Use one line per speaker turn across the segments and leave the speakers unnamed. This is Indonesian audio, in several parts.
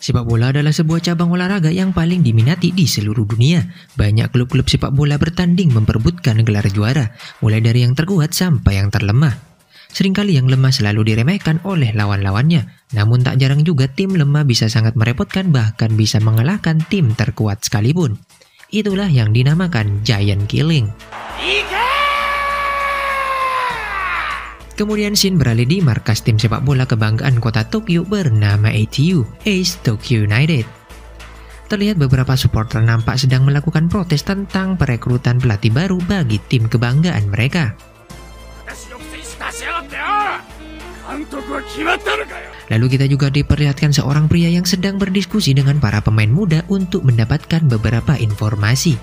Sepak bola adalah sebuah cabang olahraga yang paling diminati di seluruh dunia. Banyak klub-klub sepak bola bertanding memperebutkan gelar juara, mulai dari yang terkuat sampai yang terlemah. Seringkali yang lemah selalu diremehkan oleh lawan-lawannya, namun tak jarang juga tim lemah bisa sangat merepotkan, bahkan bisa mengalahkan tim terkuat sekalipun. Itulah yang dinamakan giant killing. Kemudian Shin beralih di markas tim sepak bola kebanggaan kota Tokyo bernama ATU, Ace Tokyo United. Terlihat beberapa supporter nampak sedang melakukan protes tentang perekrutan pelatih baru bagi tim kebanggaan mereka. Lalu kita juga diperlihatkan seorang pria yang sedang berdiskusi dengan para pemain muda untuk mendapatkan beberapa informasi.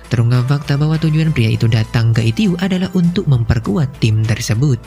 Terungkap fakta bahwa tujuan pria itu datang ke ATU adalah untuk memperkuat tim tersebut.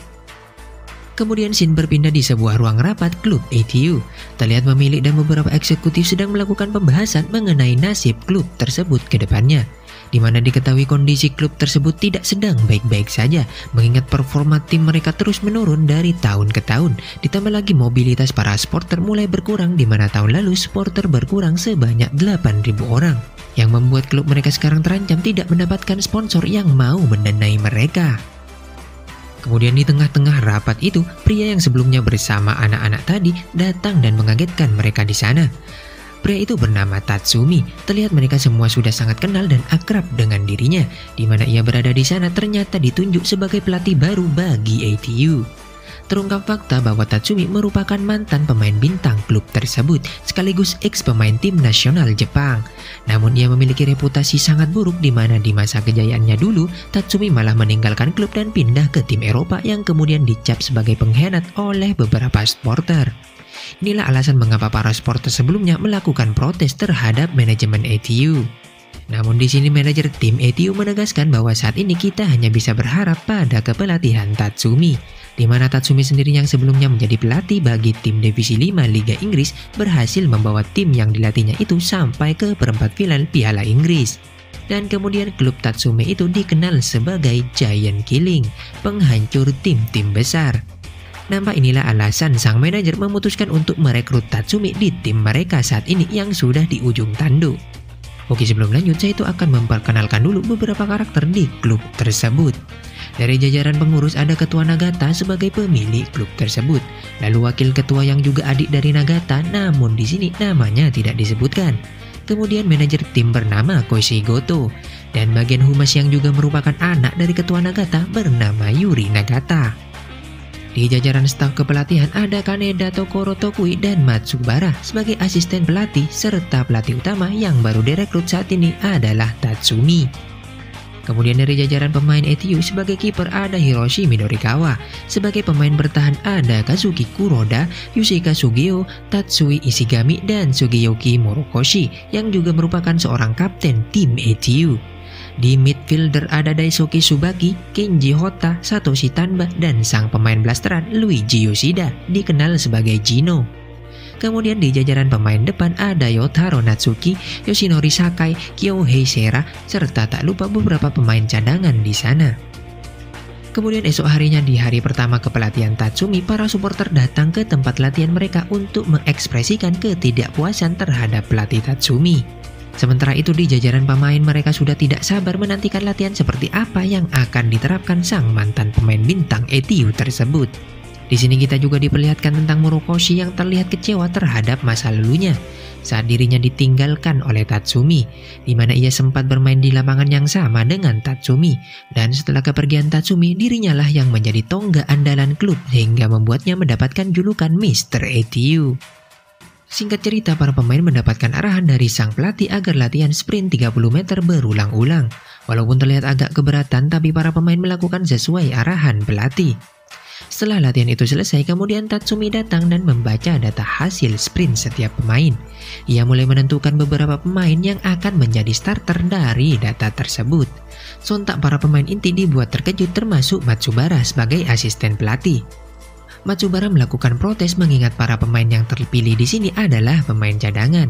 Kemudian Shin berpindah di sebuah ruang rapat klub ATU. Terlihat pemilik dan beberapa eksekutif sedang melakukan pembahasan mengenai nasib klub tersebut ke depannya, di mana diketahui kondisi klub tersebut tidak sedang baik-baik saja, mengingat performa tim mereka terus menurun dari tahun ke tahun. Ditambah lagi mobilitas para supporter mulai berkurang, di mana tahun lalu supporter berkurang sebanyak 8.000 orang, yang membuat klub mereka sekarang terancam tidak mendapatkan sponsor yang mau mendanai mereka. Kemudian di tengah-tengah rapat itu, pria yang sebelumnya bersama anak-anak tadi datang dan mengagetkan mereka di sana. Pria itu bernama Tatsumi. Terlihat mereka semua sudah sangat kenal dan akrab dengan dirinya, di mana ia berada di sana ternyata ditunjuk sebagai pelatih baru bagi ATU. Terungkap fakta bahwa Tatsumi merupakan mantan pemain bintang klub tersebut, sekaligus ex-pemain tim nasional Jepang. Namun ia memiliki reputasi sangat buruk, di mana di masa kejayaannya dulu, Tatsumi malah meninggalkan klub dan pindah ke tim Eropa yang kemudian dicap sebagai pengkhianat oleh beberapa supporter. Inilah alasan mengapa para supporter sebelumnya melakukan protes terhadap manajemen ATU. Namun di sini manajer tim ATU menegaskan bahwa saat ini kita hanya bisa berharap pada kepelatihan Tatsumi, di mana Tatsumi sendiri yang sebelumnya menjadi pelatih bagi tim Divisi 5 Liga Inggris berhasil membawa tim yang dilatihnya itu sampai ke perempat final Piala Inggris. Dan kemudian klub Tatsumi itu dikenal sebagai giant killing, penghancur tim-tim besar. Nampak inilah alasan sang manajer memutuskan untuk merekrut Tatsumi di tim mereka saat ini yang sudah di ujung tanduk. Oke, sebelum lanjut, saya itu akan memperkenalkan dulu beberapa karakter di klub tersebut. Dari jajaran pengurus ada Ketua Nagata sebagai pemilik klub tersebut. Lalu wakil ketua yang juga adik dari Nagata, namun di sini namanya tidak disebutkan. Kemudian manajer tim bernama Koichi Goto. Dan bagian humas yang juga merupakan anak dari Ketua Nagata bernama Yuri Nagata. Di jajaran staf kepelatihan ada Kaneda Tokoro Tokui dan Matsubara sebagai asisten pelatih, serta pelatih utama yang baru direkrut saat ini adalah Tatsumi. Kemudian dari jajaran pemain ATU sebagai kiper ada Hiroshi Midorikawa, sebagai pemain bertahan ada Kazuki Kuroda, Yoshika Sugeo, Tatsui Ishigami, dan Sugiyoki Morokoshi yang juga merupakan seorang kapten tim ATU. Di midfielder ada Daisuke Tsubaki, Kenji Hota, Satoshi Tanba, dan sang pemain blasteran Luigi Yoshida, dikenal sebagai Gino. Kemudian di jajaran pemain depan ada Yotaro Natsuki, Yoshinori Sakai, Kyohei Sera, serta tak lupa beberapa pemain cadangan di sana. Kemudian esok harinya di hari pertama kepelatihan Tatsumi, para supporter datang ke tempat latihan mereka untuk mengekspresikan ketidakpuasan terhadap pelatih Tatsumi. Sementara itu di jajaran pemain mereka sudah tidak sabar menantikan latihan seperti apa yang akan diterapkan sang mantan pemain bintang ATU tersebut. Di sini kita juga diperlihatkan tentang Morokoshi yang terlihat kecewa terhadap masa lalunya saat dirinya ditinggalkan oleh Tatsumi, di mana ia sempat bermain di lapangan yang sama dengan Tatsumi. Dan setelah kepergian Tatsumi, dirinya lah yang menjadi tonggak andalan klub hingga membuatnya mendapatkan julukan Mr. ATU. Singkat cerita, para pemain mendapatkan arahan dari sang pelatih agar latihan sprint 30 meter berulang-ulang. Walaupun terlihat agak keberatan, tapi para pemain melakukan sesuai arahan pelatih. Setelah latihan itu selesai, kemudian Tatsumi datang dan membaca data hasil sprint setiap pemain. Ia mulai menentukan beberapa pemain yang akan menjadi starter dari data tersebut. Sontak para pemain inti dibuat terkejut, termasuk Matsubara sebagai asisten pelatih. Matsubara melakukan protes mengingat para pemain yang terpilih di sini adalah pemain cadangan.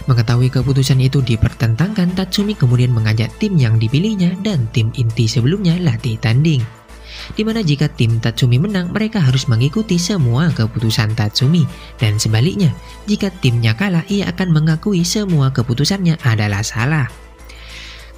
Mengetahui keputusan itu dipertentangkan, Tatsumi kemudian mengajak tim yang dipilihnya dan tim inti sebelumnya latih tanding. di mana jika tim Tatsumi menang, mereka harus mengikuti semua keputusan Tatsumi, dan sebaliknya, jika timnya kalah, ia akan mengakui semua keputusannya adalah salah.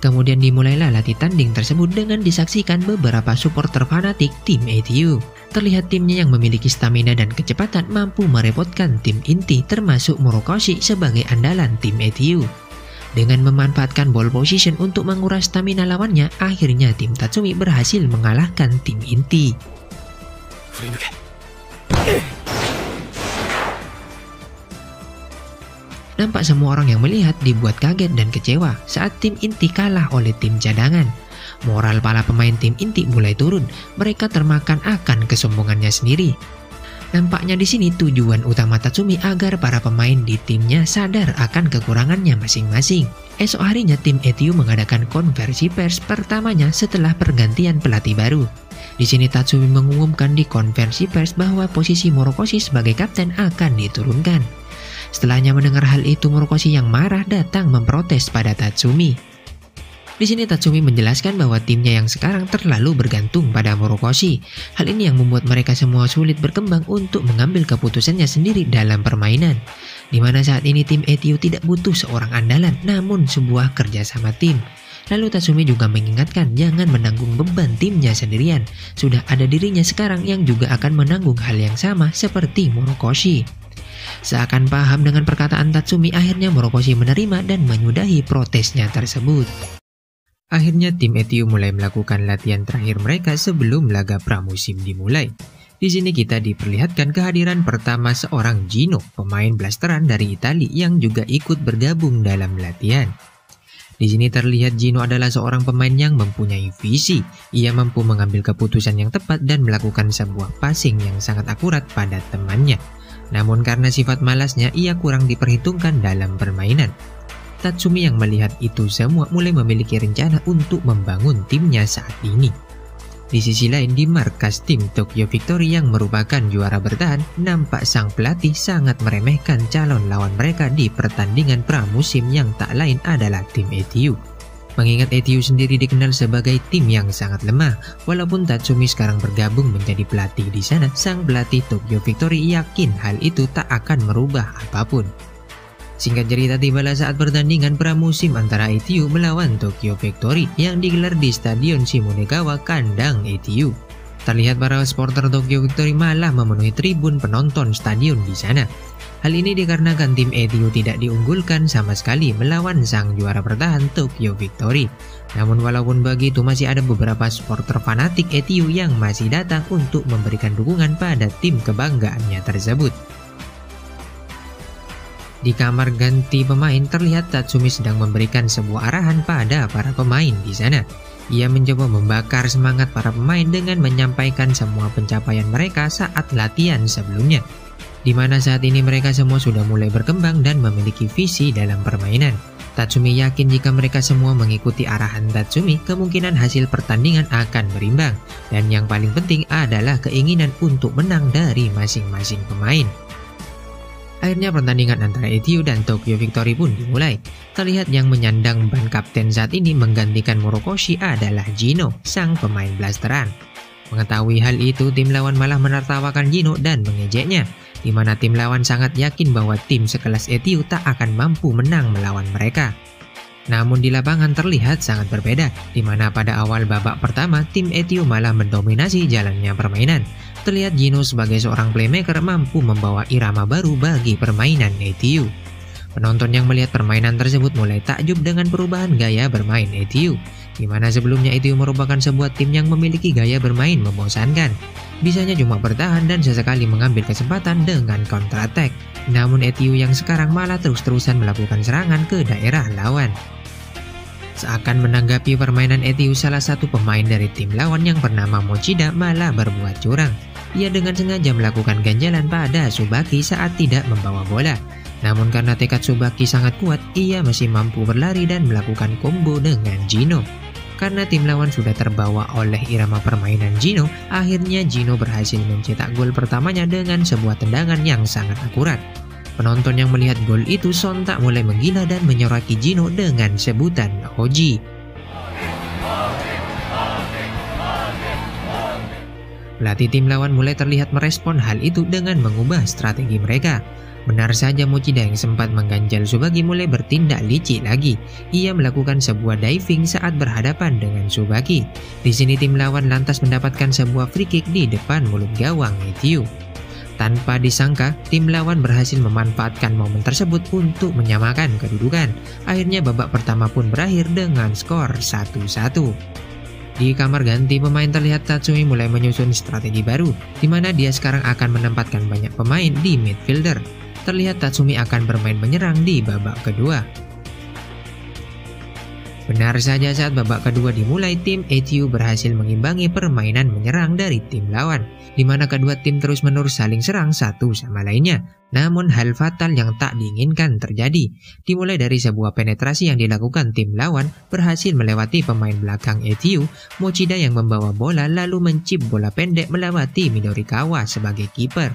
Kemudian dimulailah latih tanding tersebut dengan disaksikan beberapa supporter fanatik tim ETU. Terlihat timnya yang memiliki stamina dan kecepatan mampu merepotkan tim inti termasuk Morokoshi sebagai andalan tim ETU. Dengan memanfaatkan ball position untuk menguras stamina lawannya, akhirnya tim Tatsumi berhasil mengalahkan tim inti. Nampak semua orang yang melihat dibuat kaget dan kecewa saat tim inti kalah oleh tim cadangan. Moral para pemain tim inti mulai turun, mereka termakan akan kesombongannya sendiri. Nampaknya di sini tujuan utama Tatsumi agar para pemain di timnya sadar akan kekurangannya masing-masing. Esok harinya tim ETU mengadakan konversi pers pertamanya setelah pergantian pelatih baru. Di sini Tatsumi mengumumkan di konversi pers bahwa posisi Morokoshi sebagai kapten akan diturunkan. Setelahnya mendengar hal itu, Morokoshi yang marah datang memprotes pada Tatsumi. Di sini Tatsumi menjelaskan bahwa timnya yang sekarang terlalu bergantung pada Morokoshi. Hal ini yang membuat mereka semua sulit berkembang untuk mengambil keputusannya sendiri dalam permainan. Di mana saat ini tim ETU tidak butuh seorang andalan, namun sebuah kerjasama tim. Lalu Tatsumi juga mengingatkan jangan menanggung beban timnya sendirian. Sudah ada dirinya sekarang yang juga akan menanggung hal yang sama seperti Morokoshi. Seakan paham dengan perkataan Tatsumi, akhirnya Morokoshi menerima dan menyudahi protesnya tersebut. Akhirnya tim ETU mulai melakukan latihan terakhir mereka sebelum laga pramusim dimulai. Di sini kita diperlihatkan kehadiran pertama seorang Gino, pemain blasteran dari Italia yang juga ikut bergabung dalam latihan. Di sini terlihat Gino adalah seorang pemain yang mempunyai visi. Ia mampu mengambil keputusan yang tepat dan melakukan sebuah passing yang sangat akurat pada temannya. Namun karena sifat malasnya, ia kurang diperhitungkan dalam permainan. Tatsumi yang melihat itu semua mulai memiliki rencana untuk membangun timnya saat ini. Di sisi lain, di markas tim Tokyo Victory yang merupakan juara bertahan, nampak sang pelatih sangat meremehkan calon lawan mereka di pertandingan pramusim yang tak lain adalah tim ETU. Mengingat ETU sendiri dikenal sebagai tim yang sangat lemah, walaupun Tatsumi sekarang bergabung menjadi pelatih di sana, sang pelatih Tokyo Victory yakin hal itu tak akan merubah apapun. Singkat cerita, tibalah saat pertandingan pramusim antara ETU melawan Tokyo Victory yang digelar di Stadion Shimonegawa, kandang ETU. Terlihat para supporter Tokyo Victory malah memenuhi tribun penonton stadion di sana. Hal ini dikarenakan tim ETU tidak diunggulkan sama sekali melawan sang juara bertahan Tokyo Victory. Namun walaupun begitu, masih ada beberapa supporter fanatik ETU yang masih datang untuk memberikan dukungan pada tim kebanggaannya tersebut. Di kamar ganti pemain terlihat Tatsumi sedang memberikan sebuah arahan pada para pemain di sana. Ia mencoba membakar semangat para pemain dengan menyampaikan semua pencapaian mereka saat latihan sebelumnya. Di mana saat ini mereka semua sudah mulai berkembang dan memiliki visi dalam permainan. Tatsumi yakin jika mereka semua mengikuti arahan Tatsumi, kemungkinan hasil pertandingan akan berimbang. Dan yang paling penting adalah keinginan untuk menang dari masing-masing pemain. Akhirnya pertandingan antara ETU dan Tokyo Victory pun dimulai. Terlihat yang menyandang ban kapten saat ini menggantikan Morokoshi adalah Gino, sang pemain blasteran. Mengetahui hal itu, tim lawan malah menertawakan Gino dan mengejeknya, di mana tim lawan sangat yakin bahwa tim sekelas ETU tak akan mampu menang melawan mereka. Namun di lapangan terlihat sangat berbeda, di mana pada awal babak pertama tim ETU malah mendominasi jalannya permainan. Terlihat Gino sebagai seorang playmaker mampu membawa irama baru bagi permainan ETU. Penonton yang melihat permainan tersebut mulai takjub dengan perubahan gaya bermain ETU, di mana sebelumnya ETU merupakan sebuah tim yang memiliki gaya bermain membosankan. Bisanya cuma bertahan dan sesekali mengambil kesempatan dengan counter attack. Namun ETU yang sekarang malah terus-terusan melakukan serangan ke daerah lawan. Seakan menanggapi permainan ETU, salah satu pemain dari tim lawan yang bernama Mochida malah berbuat curang. Ia dengan sengaja melakukan ganjalan pada Tsubaki saat tidak membawa bola. Namun karena tekad Tsubaki sangat kuat, ia masih mampu berlari dan melakukan combo dengan Gino. Karena tim lawan sudah terbawa oleh irama permainan Gino, akhirnya Gino berhasil mencetak gol pertamanya dengan sebuah tendangan yang sangat akurat. Penonton yang melihat gol itu sontak mulai menggila dan menyoraki Gino dengan sebutan Hoji. Pelatih tim lawan mulai terlihat merespon hal itu dengan mengubah strategi mereka. Benar saja, Mochida yang sempat mengganjal Tsubaki mulai bertindak licik lagi. Ia melakukan sebuah diving saat berhadapan dengan Tsubaki. Di sini tim lawan lantas mendapatkan sebuah free kick di depan mulut gawang Etio. Tanpa disangka, tim lawan berhasil memanfaatkan momen tersebut untuk menyamakan kedudukan. Akhirnya babak pertama pun berakhir dengan skor 1-1. Di kamar ganti pemain terlihat Tatsumi mulai menyusun strategi baru, di mana dia sekarang akan menempatkan banyak pemain di midfielder. Terlihat Tatsumi akan bermain menyerang di babak kedua. Benar saja, saat babak kedua dimulai, tim Etio berhasil mengimbangi permainan menyerang dari tim lawan, di mana kedua tim terus-menerus saling serang satu sama lainnya. Namun hal fatal yang tak diinginkan terjadi. Dimulai dari sebuah penetrasi yang dilakukan tim lawan berhasil melewati pemain belakang Etio, Mochida yang membawa bola lalu mencip bola pendek melewati Midorikawa sebagai kiper.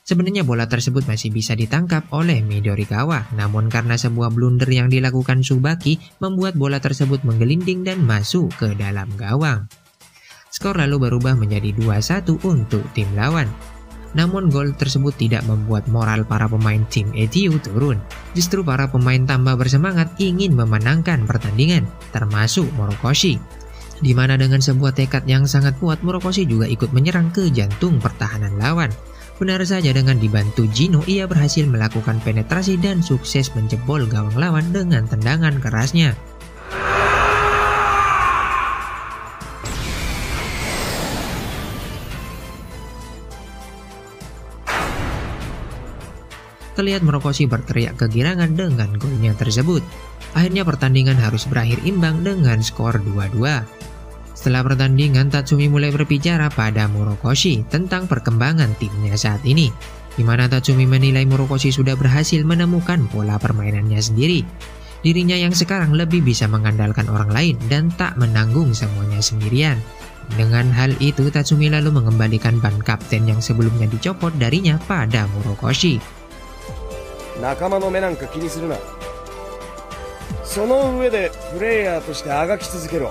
Sebenarnya bola tersebut masih bisa ditangkap oleh Midorikawa, namun karena sebuah blunder yang dilakukan Tsubaki membuat bola tersebut menggelinding dan masuk ke dalam gawang. Skor lalu berubah menjadi 2-1 untuk tim lawan. Namun gol tersebut tidak membuat moral para pemain tim Etio turun. Justru para pemain tambah bersemangat ingin memenangkan pertandingan, termasuk Morokoshi. Di mana dengan sebuah tekad yang sangat kuat, Morokoshi juga ikut menyerang ke jantung pertahanan lawan. Benar saja, dengan dibantu Jino, ia berhasil melakukan penetrasi dan sukses menjebol gawang lawan dengan tendangan kerasnya. Terlihat Morokoshi berteriak kegirangan dengan golnya tersebut. Akhirnya pertandingan harus berakhir imbang dengan skor 2-2. Setelah pertandingan, Tatsumi mulai berbicara pada Morokoshi tentang perkembangan timnya saat ini, di mana Tatsumi menilai Morokoshi sudah berhasil menemukan pola permainannya sendiri. Dirinya yang sekarang lebih bisa mengandalkan orang lain dan tak menanggung semuanya sendirian. Dengan hal itu, Tatsumi lalu mengembalikan ban kapten yang sebelumnya dicopot darinya pada Morokoshi.
Nakama no me nanka kini suru na. Sono ue de player to shite agaki tsuzukero.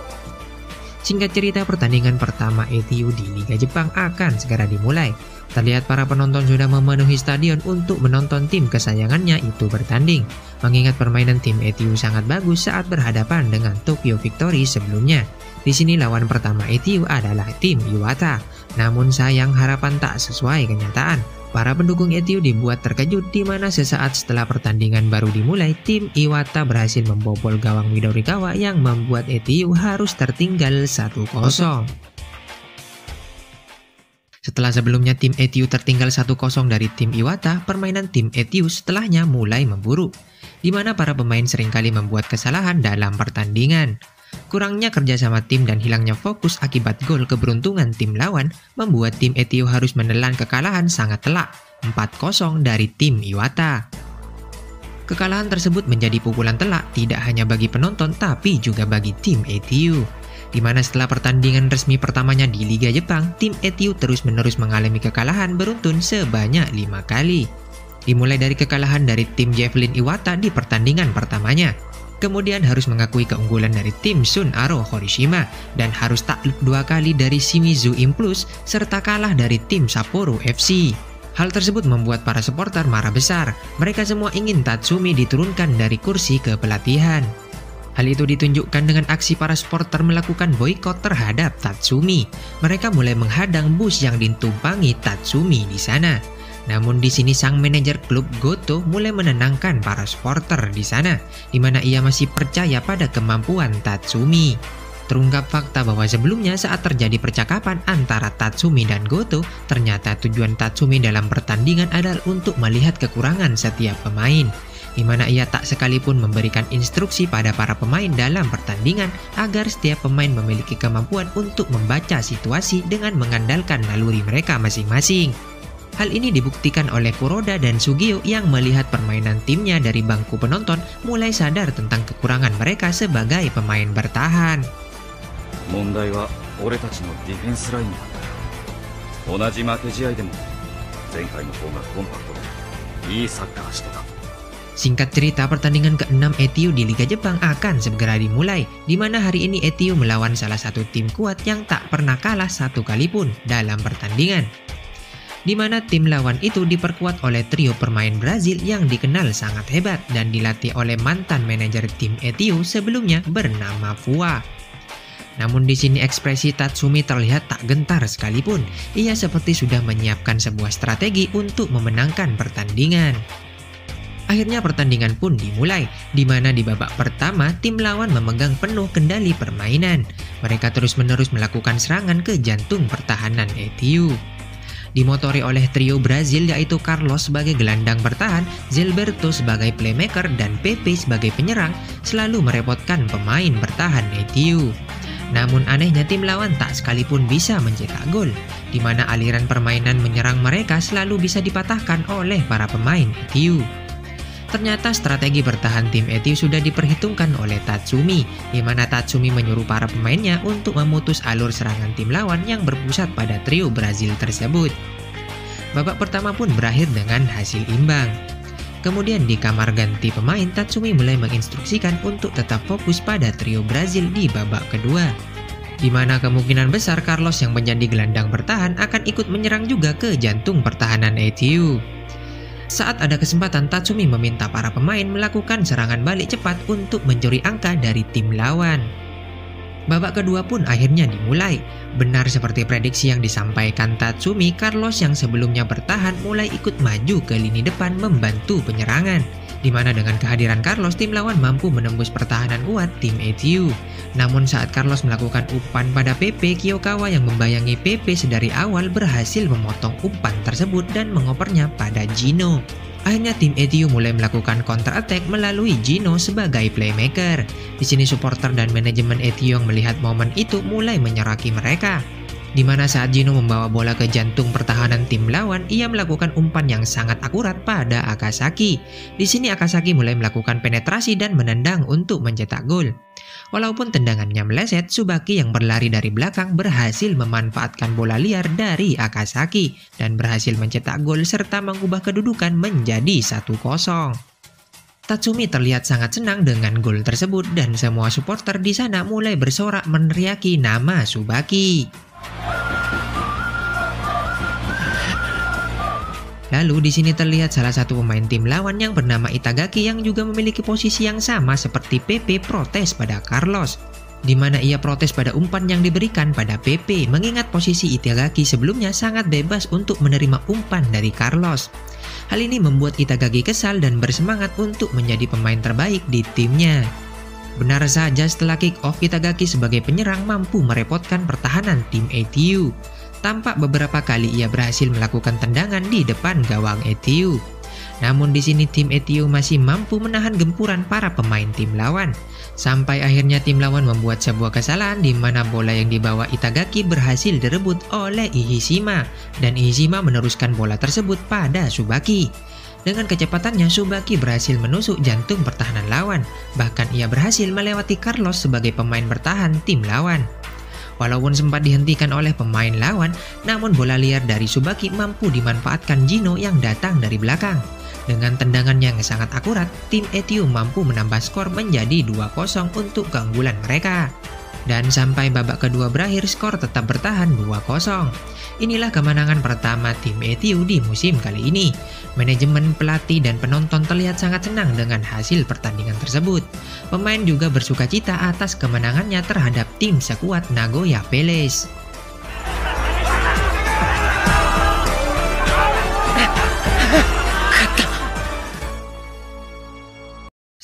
Singkat cerita, pertandingan pertama Etio di Liga Jepang akan segera dimulai. Terlihat para penonton sudah memenuhi stadion untuk menonton tim kesayangannya itu bertanding. Mengingat permainan tim Etio sangat bagus saat berhadapan dengan Tokyo Victory sebelumnya. Di sini lawan pertama Etio adalah tim Iwata. Namun sayang, harapan tak sesuai kenyataan. Para pendukung Etio dibuat terkejut, di mana sesaat setelah pertandingan baru dimulai, tim Iwata berhasil membobol gawang Midorikawa yang membuat Etio harus tertinggal 1-0. Setelah sebelumnya tim Etio tertinggal 1-0 dari tim Iwata, permainan tim Etio setelahnya mulai memburuk, di mana para pemain seringkali membuat kesalahan dalam pertandingan. Kurangnya kerjasama tim dan hilangnya fokus akibat gol keberuntungan tim lawan membuat tim Etio harus menelan kekalahan sangat telak 4-0 dari tim Iwata. Kekalahan tersebut menjadi pukulan telak tidak hanya bagi penonton tapi juga bagi tim Etio, di mana setelah pertandingan resmi pertamanya di Liga Jepang, tim Etio terus-menerus mengalami kekalahan beruntun sebanyak 5 kali. Dimulai dari kekalahan dari tim Javelin Iwata di pertandingan pertamanya, kemudian harus mengakui keunggulan dari tim Sun Aro Horishima, dan harus takluk 2 kali dari Shimizu Impulse, serta kalah dari tim Sapporo FC. Hal tersebut membuat para supporter marah besar. Mereka semua ingin Tatsumi diturunkan dari kursi kepelatihan. Hal itu ditunjukkan dengan aksi para supporter melakukan boikot terhadap Tatsumi. Mereka mulai menghadang bus yang ditumpangi Tatsumi di sana. Namun di sini sang manajer klub Goto mulai menenangkan para supporter di sana, di mana ia masih percaya pada kemampuan Tatsumi. Terungkap fakta bahwa sebelumnya saat terjadi percakapan antara Tatsumi dan Goto, ternyata tujuan Tatsumi dalam pertandingan adalah untuk melihat kekurangan setiap pemain, di mana ia tak sekalipun memberikan instruksi pada para pemain dalam pertandingan agar setiap pemain memiliki kemampuan untuk membaca situasi dengan mengandalkan naluri mereka masing-masing. Hal ini dibuktikan oleh Kuroda dan Sugio yang melihat permainan timnya dari bangku penonton mulai sadar tentang kekurangan mereka sebagai pemain bertahan.
問題は俺たちのディフェンスラインだ。同じ負け試合でも前回の方がコンパクトでいいサッカーしてた。
Singkat cerita, pertandingan ke-6 ETU di Liga Jepang akan segera dimulai, di mana hari ini ETU melawan salah satu tim kuat yang tak pernah kalah satu kali pun dalam pertandingan. Di mana tim lawan itu diperkuat oleh trio pemain Brazil yang dikenal sangat hebat dan dilatih oleh mantan manajer tim ETU sebelumnya bernama Fua. Namun di sini ekspresi Tatsumi terlihat tak gentar sekalipun. Ia seperti sudah menyiapkan sebuah strategi untuk memenangkan pertandingan. Akhirnya pertandingan pun dimulai, di mana di babak pertama tim lawan memegang penuh kendali permainan. Mereka terus-menerus melakukan serangan ke jantung pertahanan ETU. Dimotori oleh trio Brazil yaitu Carlos sebagai gelandang bertahan, Gilberto sebagai playmaker, dan Pepe sebagai penyerang, selalu merepotkan pemain bertahan ETU. Namun anehnya tim lawan tak sekalipun bisa mencetak gol, di mana aliran permainan menyerang mereka selalu bisa dipatahkan oleh para pemain ETU. Ternyata strategi bertahan tim ETU sudah diperhitungkan oleh Tatsumi, di mana Tatsumi menyuruh para pemainnya untuk memutus alur serangan tim lawan yang berpusat pada trio Brazil tersebut. Babak pertama pun berakhir dengan hasil imbang. Kemudian di kamar ganti pemain, Tatsumi mulai menginstruksikan untuk tetap fokus pada trio Brazil di babak kedua, di mana kemungkinan besar Carlos yang menjadi gelandang bertahan akan ikut menyerang juga ke jantung pertahanan ETU. Saat ada kesempatan, Tatsumi meminta para pemain melakukan serangan balik cepat untuk mencuri angka dari tim lawan. Babak kedua pun akhirnya dimulai. Benar seperti prediksi yang disampaikan Tatsumi, Carlos yang sebelumnya bertahan mulai ikut maju ke lini depan membantu penyerangan, di mana dengan kehadiran Carlos, tim lawan mampu menembus pertahanan kuat tim ETU. Namun saat Carlos melakukan umpan pada Pepe, Kiyokawa yang membayangi Pepe sedari awal berhasil memotong umpan tersebut dan mengopernya pada Gino. Akhirnya tim ETU mulai melakukan counter attack melalui Gino sebagai playmaker. Di sini supporter dan manajemen ETU yang melihat momen itu mulai menyeraki mereka, di mana saat Gino membawa bola ke jantung pertahanan tim lawan, ia melakukan umpan yang sangat akurat pada Akasaki. Di sini Akasaki mulai melakukan penetrasi dan menendang untuk mencetak gol. Walaupun tendangannya meleset, Tsubaki yang berlari dari belakang berhasil memanfaatkan bola liar dari Akasaki dan berhasil mencetak gol serta mengubah kedudukan menjadi 1-0. Tatsumi terlihat sangat senang dengan gol tersebut dan semua supporter di sana mulai bersorak meneriaki nama Tsubaki. Lalu di sini terlihat salah satu pemain tim lawan yang bernama Itagaki yang juga memiliki posisi yang sama seperti Pepe protes pada Carlos, di mana ia protes pada umpan yang diberikan pada Pepe, mengingat posisi Itagaki sebelumnya sangat bebas untuk menerima umpan dari Carlos. Hal ini membuat Itagaki kesal dan bersemangat untuk menjadi pemain terbaik di timnya. Benar saja, setelah kick off, Itagaki sebagai penyerang mampu merepotkan pertahanan tim ETU. Tampak beberapa kali ia berhasil melakukan tendangan di depan gawang ETU. Namun di sini tim ETU masih mampu menahan gempuran para pemain tim lawan. Sampai akhirnya tim lawan membuat sebuah kesalahan di mana bola yang dibawa Itagaki berhasil direbut oleh Ihishima dan Ihishima meneruskan bola tersebut pada Tsubaki. Dengan kecepatannya, Tsubaki berhasil menusuk jantung pertahanan lawan. Bahkan ia berhasil melewati Carlos sebagai pemain bertahan tim lawan. Walaupun sempat dihentikan oleh pemain lawan, namun bola liar dari Tsubaki mampu dimanfaatkan Gino yang datang dari belakang. Dengan tendangan yang sangat akurat, tim ETU mampu menambah skor menjadi 2-0 untuk keunggulan mereka. Dan sampai babak kedua berakhir, skor tetap bertahan 2-0. Inilah kemenangan pertama tim ETU di musim kali ini. Manajemen, pelatih, dan penonton terlihat sangat senang dengan hasil pertandingan tersebut. Pemain juga bersukacita atas kemenangannya terhadap tim sekuat Nagoya Palace.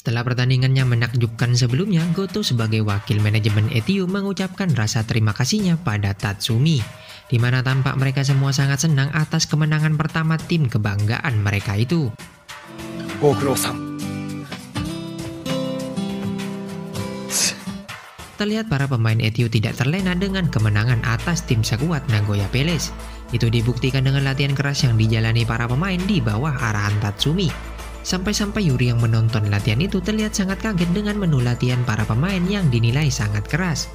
Setelah pertandingannya menakjubkan sebelumnya, Goto sebagai wakil manajemen ETU mengucapkan rasa terima kasihnya pada Tatsumi, di mana tampak mereka semua sangat senang atas kemenangan pertama tim kebanggaan mereka itu. Terlihat para pemain ETU tidak terlena dengan kemenangan atas tim sekuat Nagoya Palace. Itu dibuktikan dengan latihan keras yang dijalani para pemain di bawah arahan Tatsumi. Sampai-sampai Yuri yang menonton latihan itu terlihat sangat kaget dengan menu latihan para pemain yang dinilai sangat keras.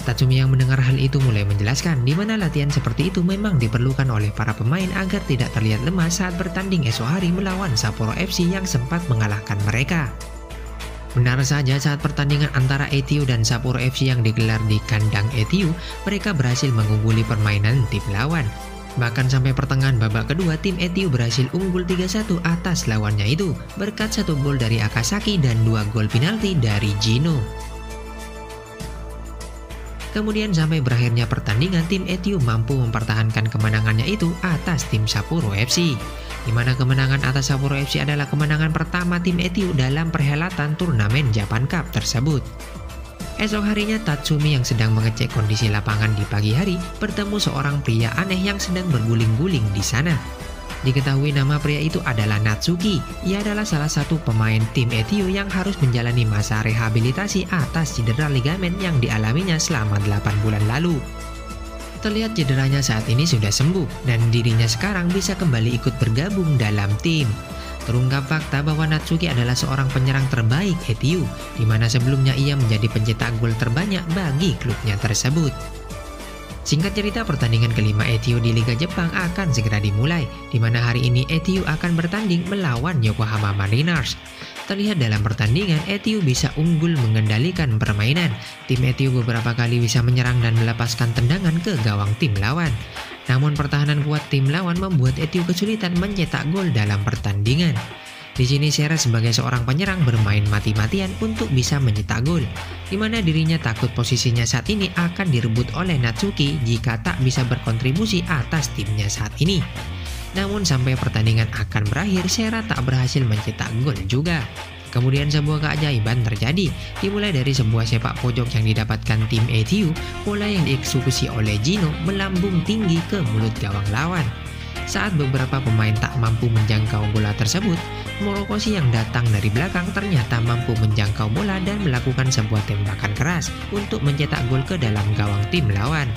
Tatsumi yang mendengar hal itu mulai menjelaskan di mana latihan seperti itu memang diperlukan oleh para pemain agar tidak terlihat lemah saat bertanding esok hari melawan Sapporo FC yang sempat mengalahkan mereka. Benar saja, saat pertandingan antara ETU dan Sapporo FC yang digelar di kandang ETU, mereka berhasil mengungguli permainan tim lawan. Bahkan sampai pertengahan babak kedua, tim ETU berhasil unggul 3-1 atas lawannya itu, berkat 1 gol dari Akasaki dan 2 gol penalti dari Gino. Kemudian sampai berakhirnya pertandingan, tim ETU mampu mempertahankan kemenangannya itu atas tim Sapporo FC. Di mana kemenangan atas Sapporo FC adalah kemenangan pertama tim ETU dalam perhelatan turnamen Japan Cup tersebut. Esok harinya, Tatsumi yang sedang mengecek kondisi lapangan di pagi hari bertemu seorang pria aneh yang sedang berguling-guling di sana. Diketahui nama pria itu adalah Natsuki. Ia adalah salah satu pemain tim ETU yang harus menjalani masa rehabilitasi atas cedera ligamen yang dialaminya selama 8 bulan lalu. Terlihat cederanya saat ini sudah sembuh dan dirinya sekarang bisa kembali ikut bergabung dalam tim. Terungkap fakta bahwa Natsuki adalah seorang penyerang terbaik ETU, di mana sebelumnya ia menjadi pencetak gol terbanyak bagi klubnya tersebut. Singkat cerita, pertandingan kelima ETU di Liga Jepang akan segera dimulai, di mana hari ini ETU akan bertanding melawan Yokohama Mariners. Terlihat dalam pertandingan, ETU bisa unggul mengendalikan permainan. Tim ETU beberapa kali bisa menyerang dan melepaskan tendangan ke gawang tim lawan. Namun pertahanan kuat tim lawan membuat ETU kesulitan mencetak gol dalam pertandingan. Di sini Sera sebagai seorang penyerang bermain mati-matian untuk bisa mencetak gol, di mana dirinya takut posisinya saat ini akan direbut oleh Natsuki jika tak bisa berkontribusi atas timnya saat ini. Namun sampai pertandingan akan berakhir, Sera tak berhasil mencetak gol juga. Kemudian sebuah keajaiban terjadi, dimulai dari sebuah sepak pojok yang didapatkan tim ETU. Bola yang dieksekusi oleh Gino melambung tinggi ke mulut gawang lawan. Saat beberapa pemain tak mampu menjangkau bola tersebut, Morokoshi yang datang dari belakang ternyata mampu menjangkau bola dan melakukan sebuah tembakan keras untuk mencetak gol ke dalam gawang tim lawan.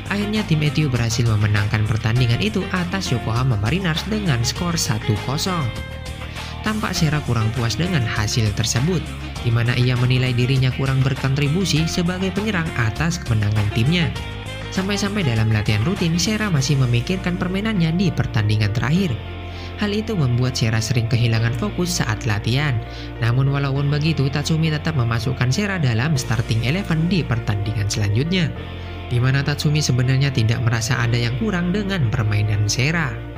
Akhirnya tim ETU berhasil memenangkan pertandingan itu atas Yokohama Mariners dengan skor 1-0. Tampak Sera kurang puas dengan hasil tersebut, di mana ia menilai dirinya kurang berkontribusi sebagai penyerang atas kemenangan timnya. Sampai-sampai dalam latihan rutin, Sera masih memikirkan permainannya di pertandingan terakhir. Hal itu membuat Sera sering kehilangan fokus saat latihan. Namun walaupun begitu, Tatsumi tetap memasukkan Sera dalam starting 11 di pertandingan selanjutnya, di mana Tatsumi sebenarnya tidak merasa ada yang kurang dengan permainan Sera.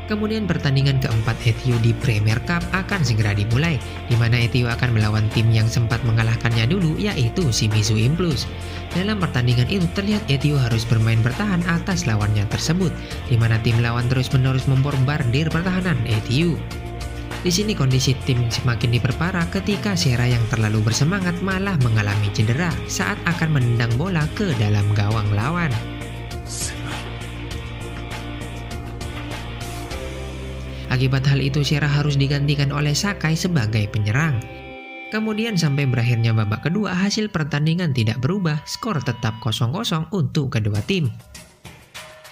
Kemudian pertandingan keempat ETU di Premier Cup akan segera dimulai, di mana ETU akan melawan tim yang sempat mengalahkannya dulu, yaitu Shimizu Impulse. Dalam pertandingan itu terlihat ETU harus bermain bertahan atas lawannya tersebut, di mana tim lawan terus-menerus membombardir pertahanan ETU. Di sini kondisi tim semakin diperparah ketika Sera yang terlalu bersemangat malah mengalami cedera saat akan menendang bola ke dalam gawang lawan. Akibat hal itu, Sera harus digantikan oleh Sakai sebagai penyerang. Kemudian sampai berakhirnya babak kedua, hasil pertandingan tidak berubah, skor tetap 0-0 untuk kedua tim.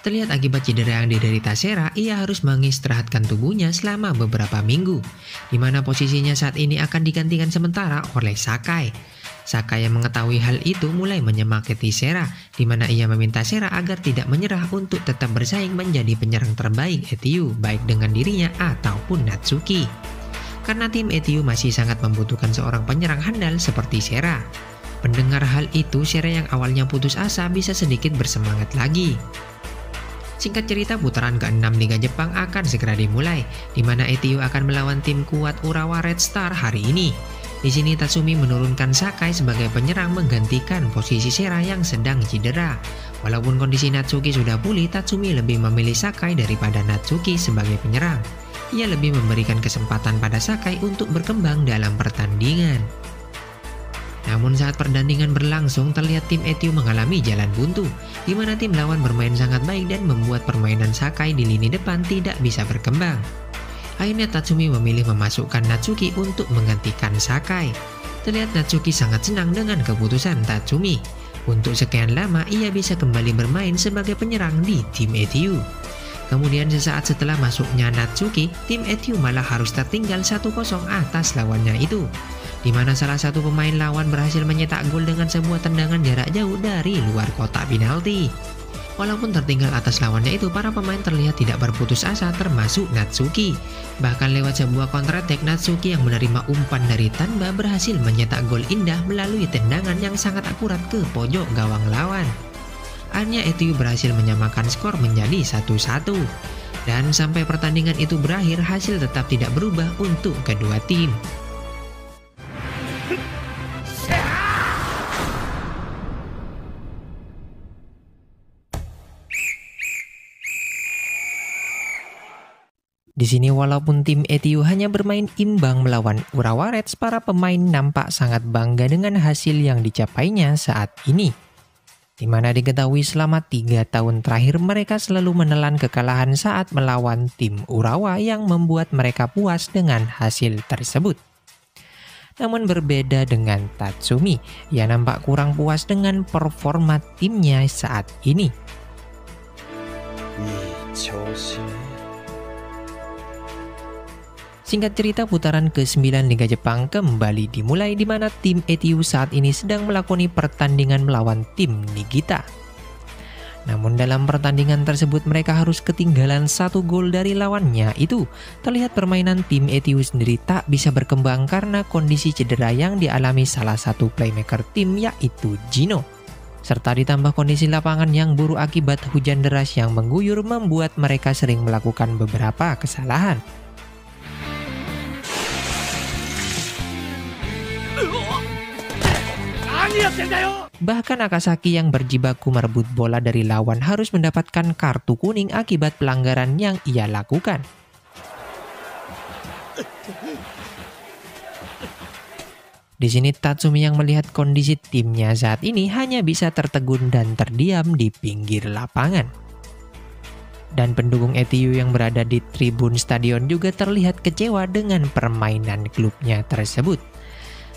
Terlihat akibat cedera yang diderita Sera, ia harus mengistirahatkan tubuhnya selama beberapa minggu, di mana posisinya saat ini akan digantikan sementara oleh Sakai. Sakai yang mengetahui hal itu mulai menyemangati Sera, di mana ia meminta Sera agar tidak menyerah untuk tetap bersaing menjadi penyerang terbaik ETU, baik dengan dirinya ataupun Natsuki. Karena tim ETU masih sangat membutuhkan seorang penyerang handal seperti Sera. Mendengar hal itu, Sera yang awalnya putus asa bisa sedikit bersemangat lagi. Singkat cerita, putaran ke-6 Liga Jepang akan segera dimulai, di mana ETU akan melawan tim kuat Urawa Red Star hari ini. Di sini Tatsumi menurunkan Sakai sebagai penyerang menggantikan posisi Sera yang sedang cedera. Walaupun kondisi Natsuki sudah pulih, Tatsumi lebih memilih Sakai daripada Natsuki sebagai penyerang. Ia lebih memberikan kesempatan pada Sakai untuk berkembang dalam pertandingan. Namun saat pertandingan berlangsung, terlihat tim ETU mengalami jalan buntu, di mana tim lawan bermain sangat baik dan membuat permainan Sakai di lini depan tidak bisa berkembang. Akhirnya Tatsumi memilih memasukkan Natsuki untuk menggantikan Sakai. Terlihat Natsuki sangat senang dengan keputusan Tatsumi. Untuk sekian lama ia bisa kembali bermain sebagai penyerang di tim ETU. Kemudian sesaat setelah masuknya Natsuki, tim Etiu malah harus tertinggal 1-0 atas lawannya itu, di mana salah satu pemain lawan berhasil mencetak gol dengan sebuah tendangan jarak jauh dari luar kotak penalti. Walaupun tertinggal atas lawannya itu, para pemain terlihat tidak berputus asa termasuk Natsuki. Bahkan lewat sebuah counter attack, Natsuki yang menerima umpan dari Tanba berhasil mencetak gol indah melalui tendangan yang sangat akurat ke pojok gawang lawan. Akhirnya Etiu berhasil menyamakan skor menjadi 1-1. Dan sampai pertandingan itu berakhir, hasil tetap tidak berubah untuk kedua tim. Di sini walaupun tim Etiu hanya bermain imbang melawan Urawa Reds, para pemain nampak sangat bangga dengan hasil yang dicapainya saat ini. Di mana diketahui selama 3 tahun terakhir mereka selalu menelan kekalahan saat melawan tim Urawa yang membuat mereka puas dengan hasil tersebut. Namun berbeda dengan Tatsumi yang nampak kurang puas dengan performa timnya saat ini. Singkat cerita, putaran ke-9 Liga Jepang kembali dimulai di mana tim Etiu saat ini sedang melakoni pertandingan melawan tim Nigita. Namun dalam pertandingan tersebut mereka harus ketinggalan 1 gol dari lawannya itu. Terlihat permainan tim Etiu sendiri tak bisa berkembang karena kondisi cedera yang dialami salah satu playmaker tim, yaitu Gino. Serta ditambah kondisi lapangan yang buruk akibat hujan deras yang mengguyur membuat mereka sering melakukan beberapa kesalahan. Bahkan Akasaki yang berjibaku merebut bola dari lawan harus mendapatkan kartu kuning akibat pelanggaran yang ia lakukan. Di sini Tatsumi yang melihat kondisi timnya saat ini hanya bisa tertegun dan terdiam di pinggir lapangan. Dan pendukung Etiu yang berada di tribun stadion juga terlihat kecewa dengan permainan klubnya tersebut.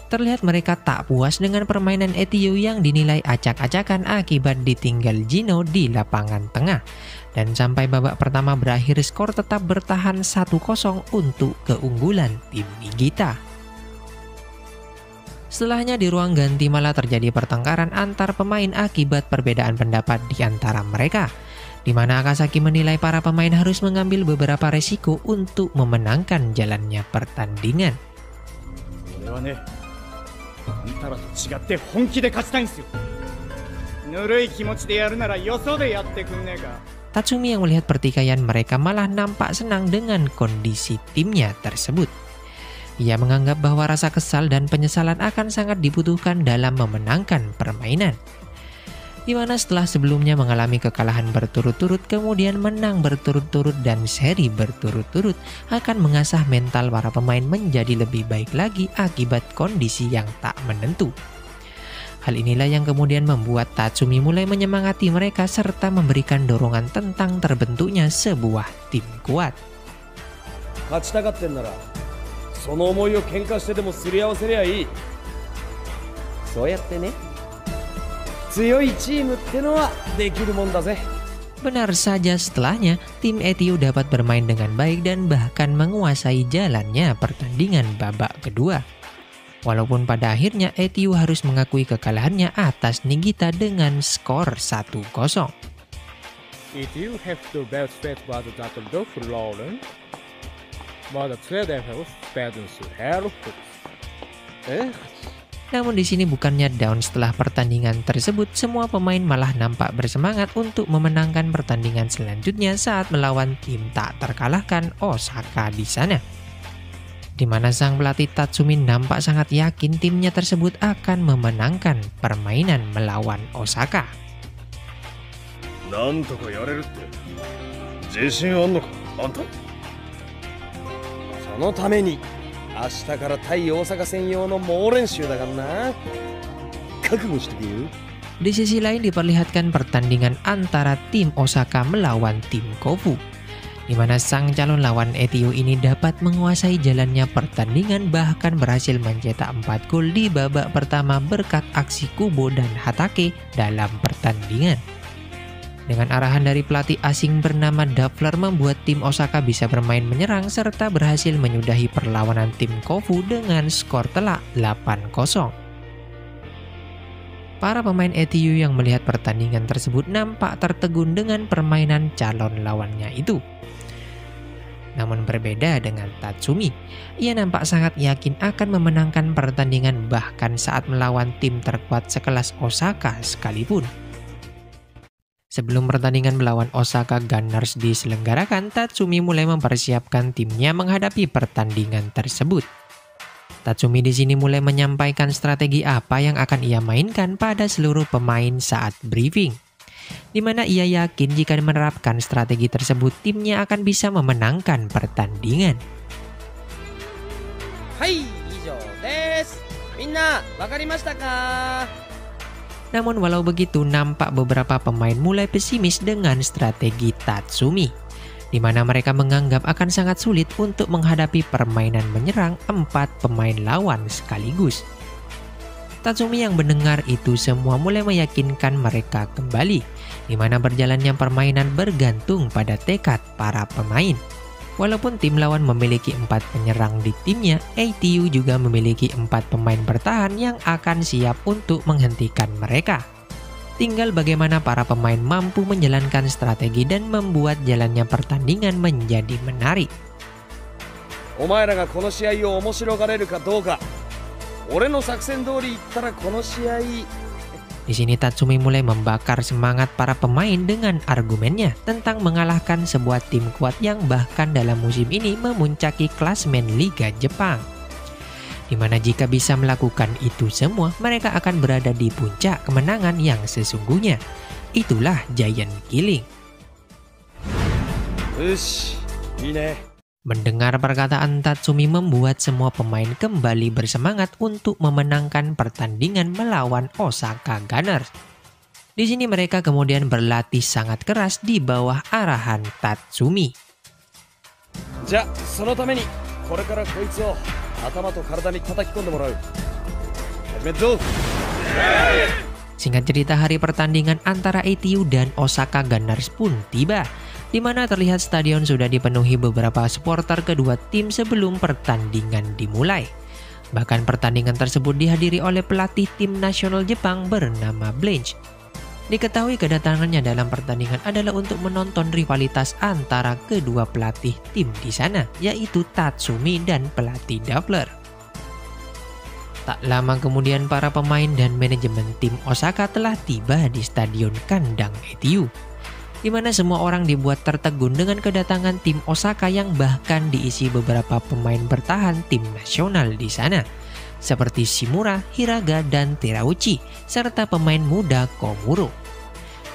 Terlihat mereka tak puas dengan permainan Etiu yang dinilai acak-acakan akibat ditinggal Gino di lapangan tengah. Dan sampai babak pertama berakhir, skor tetap bertahan 1-0 untuk keunggulan tim Nigita. Setelahnya di ruang ganti malah terjadi pertengkaran antar pemain akibat perbedaan pendapat di antara mereka, di mana Akasaki menilai para pemain harus mengambil beberapa resiko untuk memenangkan jalannya pertandingan. Tatsumi yang melihat pertikaian mereka malah nampak senang dengan kondisi timnya tersebut. Ia menganggap bahwa rasa kesal dan penyesalan akan sangat dibutuhkan dalam memenangkan permainan. Di mana setelah sebelumnya mengalami kekalahan berturut-turut, kemudian menang berturut-turut dan seri berturut-turut, akan mengasah mental para pemain menjadi lebih baik lagi akibat kondisi yang tak menentu. Hal inilah yang kemudian membuat Tatsumi mulai menyemangati mereka serta memberikan dorongan tentang terbentuknya sebuah tim kuat. Benar saja, setelahnya tim Etiu dapat bermain dengan baik dan bahkan menguasai jalannya pertandingan babak kedua. Walaupun pada akhirnya Etiu harus mengakui kekalahannya atas Nigita dengan skor 1-0.
Etiu have the best bet was that the Florence, but the trade have badness help.
Namun di sini bukannya down setelah pertandingan tersebut, semua pemain malah nampak bersemangat untuk memenangkan pertandingan selanjutnya saat melawan tim tak terkalahkan Osaka di sana. Di mana sang pelatih Tatsumi nampak sangat yakin timnya tersebut akan memenangkan permainan melawan Osaka. Di sisi lain diperlihatkan pertandingan antara tim Osaka melawan tim Kofu, di mana sang calon lawan Etiu ini dapat menguasai jalannya pertandingan, bahkan berhasil mencetak 4 gol di babak pertama berkat aksi Kubo dan Hatake dalam pertandingan. Dengan arahan dari pelatih asing bernama Dubler membuat tim Osaka bisa bermain menyerang serta berhasil menyudahi perlawanan tim Kofu dengan skor telak 8-0. Para pemain ETU yang melihat pertandingan tersebut nampak tertegun dengan permainan calon lawannya itu. Namun berbeda dengan Tatsumi, ia nampak sangat yakin akan memenangkan pertandingan bahkan saat melawan tim terkuat sekelas Osaka sekalipun. Sebelum pertandingan melawan Osaka Gunners diselenggarakan, Tatsumi mulai mempersiapkan timnya menghadapi pertandingan tersebut. Tatsumi di sini mulai menyampaikan strategi apa yang akan ia mainkan pada seluruh pemain saat briefing, di mana ia yakin jika menerapkan strategi tersebut, timnya akan bisa memenangkan pertandingan.
Hai, ijou desu. Minna, wakarimashita ka?
Namun walau begitu, nampak beberapa pemain mulai pesimis dengan strategi Tatsumi, di mana mereka menganggap akan sangat sulit untuk menghadapi permainan menyerang 4 pemain lawan sekaligus. Tatsumi yang mendengar itu semua mulai meyakinkan mereka kembali, di mana berjalannya permainan bergantung pada tekad para pemain. Walaupun tim lawan memiliki 4 penyerang di timnya, ATU juga memiliki 4 pemain bertahan yang akan siap untuk menghentikan mereka. Tinggal bagaimana para pemain mampu menjalankan strategi dan membuat jalannya pertandingan menjadi menarik.
Omae ra ga kono shiai o omoshirogarareru ka douka? Ore no sakusen doori ittara kono shiai.
Di sini Tatsumi mulai membakar semangat para pemain dengan argumennya tentang mengalahkan sebuah tim kuat yang bahkan dalam musim ini memuncaki klasemen Liga Jepang. Di mana jika bisa melakukan itu semua, mereka akan berada di puncak kemenangan yang sesungguhnya. Itulah Giant Killing.
Ush, ine.
Mendengar perkataan Tatsumi membuat semua pemain kembali bersemangat untuk memenangkan pertandingan melawan Osaka Gunners. Di sini mereka kemudian berlatih sangat keras di bawah arahan Tatsumi.
Ja, sono tame ni kore kara koitsu o atama to karada ni tatakikonde morau. Hajimezou.
Singkat cerita, hari pertandingan antara ATU dan Osaka Gunners pun tiba, di mana terlihat stadion sudah dipenuhi beberapa supporter kedua tim sebelum pertandingan dimulai. Bahkan pertandingan tersebut dihadiri oleh pelatih tim nasional Jepang bernama Blanche. Diketahui kedatangannya dalam pertandingan adalah untuk menonton rivalitas antara kedua pelatih tim di sana, yaitu Tatsumi dan pelatih Dubler. Tak lama kemudian para pemain dan manajemen tim Osaka telah tiba di stadion kandang ATU, di mana semua orang dibuat tertegun dengan kedatangan tim Osaka yang bahkan diisi beberapa pemain bertahan tim nasional di sana, seperti Shimura, Hiraga, dan Terauchi, serta pemain muda Komuro.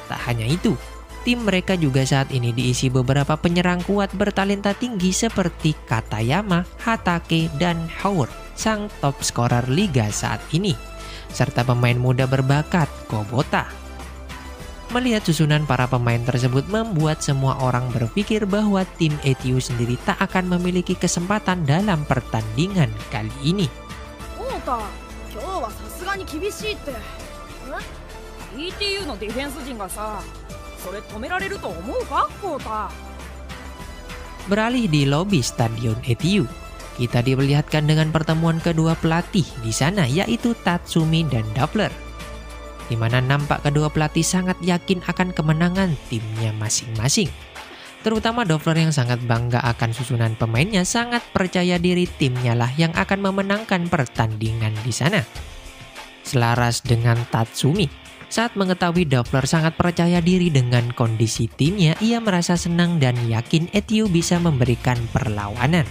Tak hanya itu, tim mereka juga saat ini diisi beberapa penyerang kuat bertalenta tinggi seperti Katayama, Hatake, dan Howard, sang top scorer liga saat ini, serta pemain muda berbakat Kubota. Melihat susunan para pemain tersebut membuat semua orang berpikir bahwa tim ATU sendiri tak akan memiliki kesempatan dalam pertandingan kali ini.
Kota, kyou wa sasugani kibishii tte. ETU no defense jin ga sa, sore tomerareru to omou ka, Kota?
Beralih di lobi stadion ATU, kita diperlihatkan dengan pertemuan kedua pelatih di sana, yaitu Tatsumi dan Dubler, di mana nampak kedua pelatih sangat yakin akan kemenangan timnya masing-masing. Terutama Dubler yang sangat bangga akan susunan pemainnya, sangat percaya diri timnya lah yang akan memenangkan pertandingan di sana. Selaras dengan Tatsumi, saat mengetahui Dubler sangat percaya diri dengan kondisi timnya, ia merasa senang dan yakin ATU bisa memberikan perlawanan.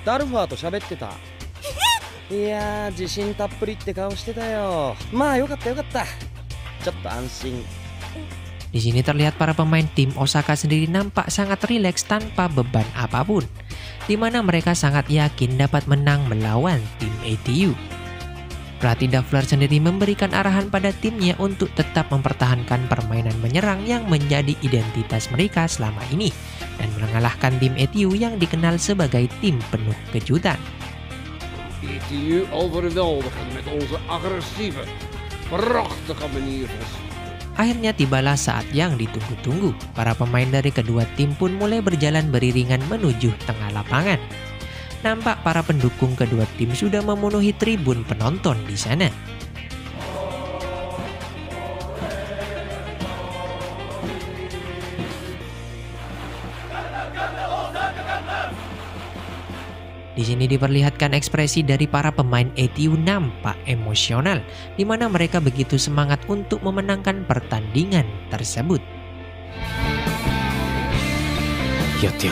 Dalfa to shabette ta. Iya, jishin tappuri tte kao shite ta yo. Ma, yokatta yokatta. Chotto anshin.
Di sini terlihat para pemain tim Osaka sendiri nampak sangat rileks tanpa beban apapun, di mana mereka sangat yakin dapat menang melawan tim ATU. Pelatih Dubler sendiri memberikan arahan pada timnya untuk tetap mempertahankan permainan menyerang yang menjadi identitas mereka selama ini dan mengalahkan tim ATU yang dikenal sebagai tim penuh kejutan.
ETU overweldigend met onze agressieve, prachtige manier van
Akhirnya tibalah saat yang ditunggu-tunggu. Para pemain dari kedua tim pun mulai berjalan beriringan menuju tengah lapangan. Nampak para pendukung kedua tim sudah memenuhi tribun penonton di sana. Di sini diperlihatkan ekspresi dari para pemain ETU nampak emosional, di mana mereka begitu semangat untuk memenangkan pertandingan tersebut.
Yatter.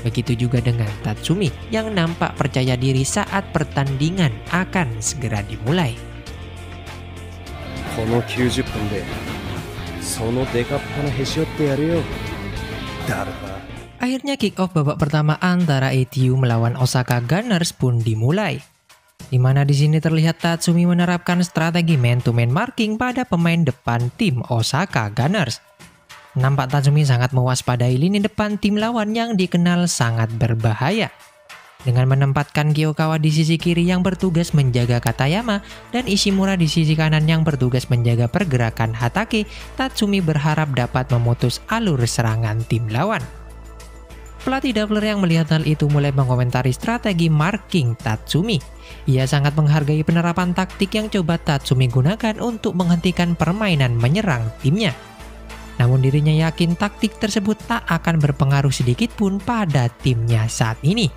Begitu juga dengan Tatsumi yang nampak percaya diri saat pertandingan akan segera dimulai.
この90分でそのデカっぱなへし折ってやるよダルファ。
Akhirnya kick off babak pertama antara ETU melawan Osaka Gunners pun dimulai. Di mana di sini terlihat Tatsumi menerapkan strategi man-to-man marking pada pemain depan tim Osaka Gunners. Nampak Tatsumi sangat mewaspadai lini depan tim lawan yang dikenal sangat berbahaya. Dengan menempatkan Kyokawa di sisi kiri yang bertugas menjaga Katayama dan Ishimura di sisi kanan yang bertugas menjaga pergerakan Hatake, Tatsumi berharap dapat memutus alur serangan tim lawan. Pelatih Doubler yang melihat hal itu mulai mengomentari strategi marking Tatsumi. Ia sangat menghargai penerapan taktik yang coba Tatsumi gunakan untuk menghentikan permainan menyerang timnya. Namun dirinya yakin taktik tersebut tak akan berpengaruh sedikit pun pada timnya saat ini.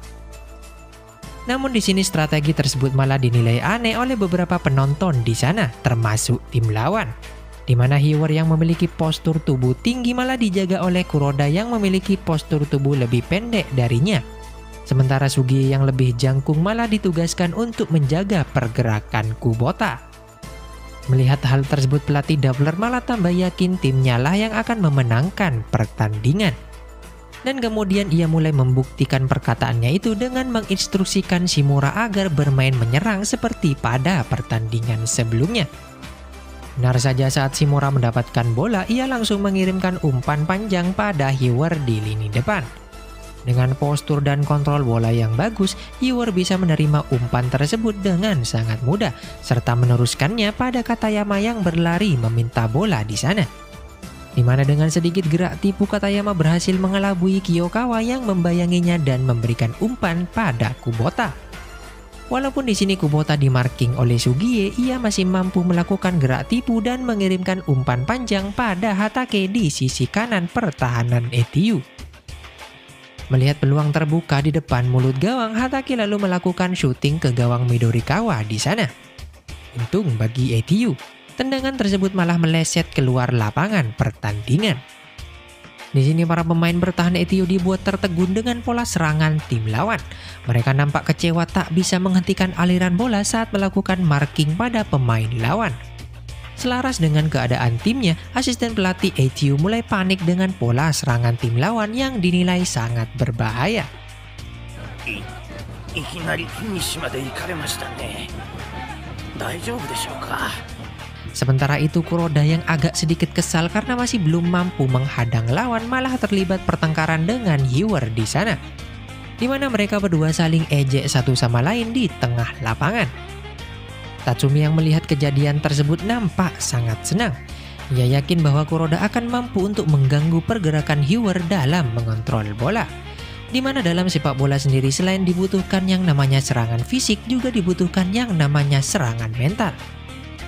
Namun di sini strategi tersebut malah dinilai aneh oleh beberapa penonton di sana, termasuk tim lawan. Di mana Hiwer yang memiliki postur tubuh tinggi malah dijaga oleh Kuroda yang memiliki postur tubuh lebih pendek darinya. Sementara Sugie yang lebih jangkung malah ditugaskan untuk menjaga pergerakan Kubota. Melihat hal tersebut, pelatih Doubler malah tambah yakin timnya lah yang akan memenangkan pertandingan. Dan kemudian ia mulai membuktikan perkataannya itu dengan menginstruksikan Shimura agar bermain menyerang seperti pada pertandingan sebelumnya. Benar saja saat Shimura mendapatkan bola, ia langsung mengirimkan umpan panjang pada Hiwer di lini depan. Dengan postur dan kontrol bola yang bagus, Hiwer bisa menerima umpan tersebut dengan sangat mudah, serta meneruskannya pada Katayama yang berlari meminta bola di sana. Di mana dengan sedikit gerak tipu Katayama berhasil mengelabui Kyokawa yang membayanginya dan memberikan umpan pada Kubota. Walaupun di sini Kubota dimarking oleh Sugie, ia masih mampu melakukan gerak tipu dan mengirimkan umpan panjang pada Hatake di sisi kanan pertahanan ETU. Melihat peluang terbuka di depan mulut gawang, Hatake lalu melakukan syuting ke gawang Midorikawa di sana. Untung bagi ETU, tendangan tersebut malah meleset keluar lapangan pertandingan. Di sini para pemain bertahan ETU dibuat tertegun dengan pola serangan tim lawan. Mereka nampak kecewa tak bisa menghentikan aliran bola saat melakukan marking pada pemain lawan. Selaras dengan keadaan timnya, asisten pelatih ETU mulai panik dengan pola serangan tim lawan yang dinilai sangat berbahaya. Sementara itu Kuroda yang agak sedikit kesal karena masih belum mampu menghadang lawan malah terlibat pertengkaran dengan Hiwer di sana. Di mana mereka berdua saling ejek satu sama lain di tengah lapangan. Tatsumi yang melihat kejadian tersebut nampak sangat senang. Ia yakin bahwa Kuroda akan mampu untuk mengganggu pergerakan Hiwer dalam mengontrol bola. Di mana dalam sepak bola sendiri selain dibutuhkan yang namanya serangan fisik, juga dibutuhkan yang namanya serangan mental.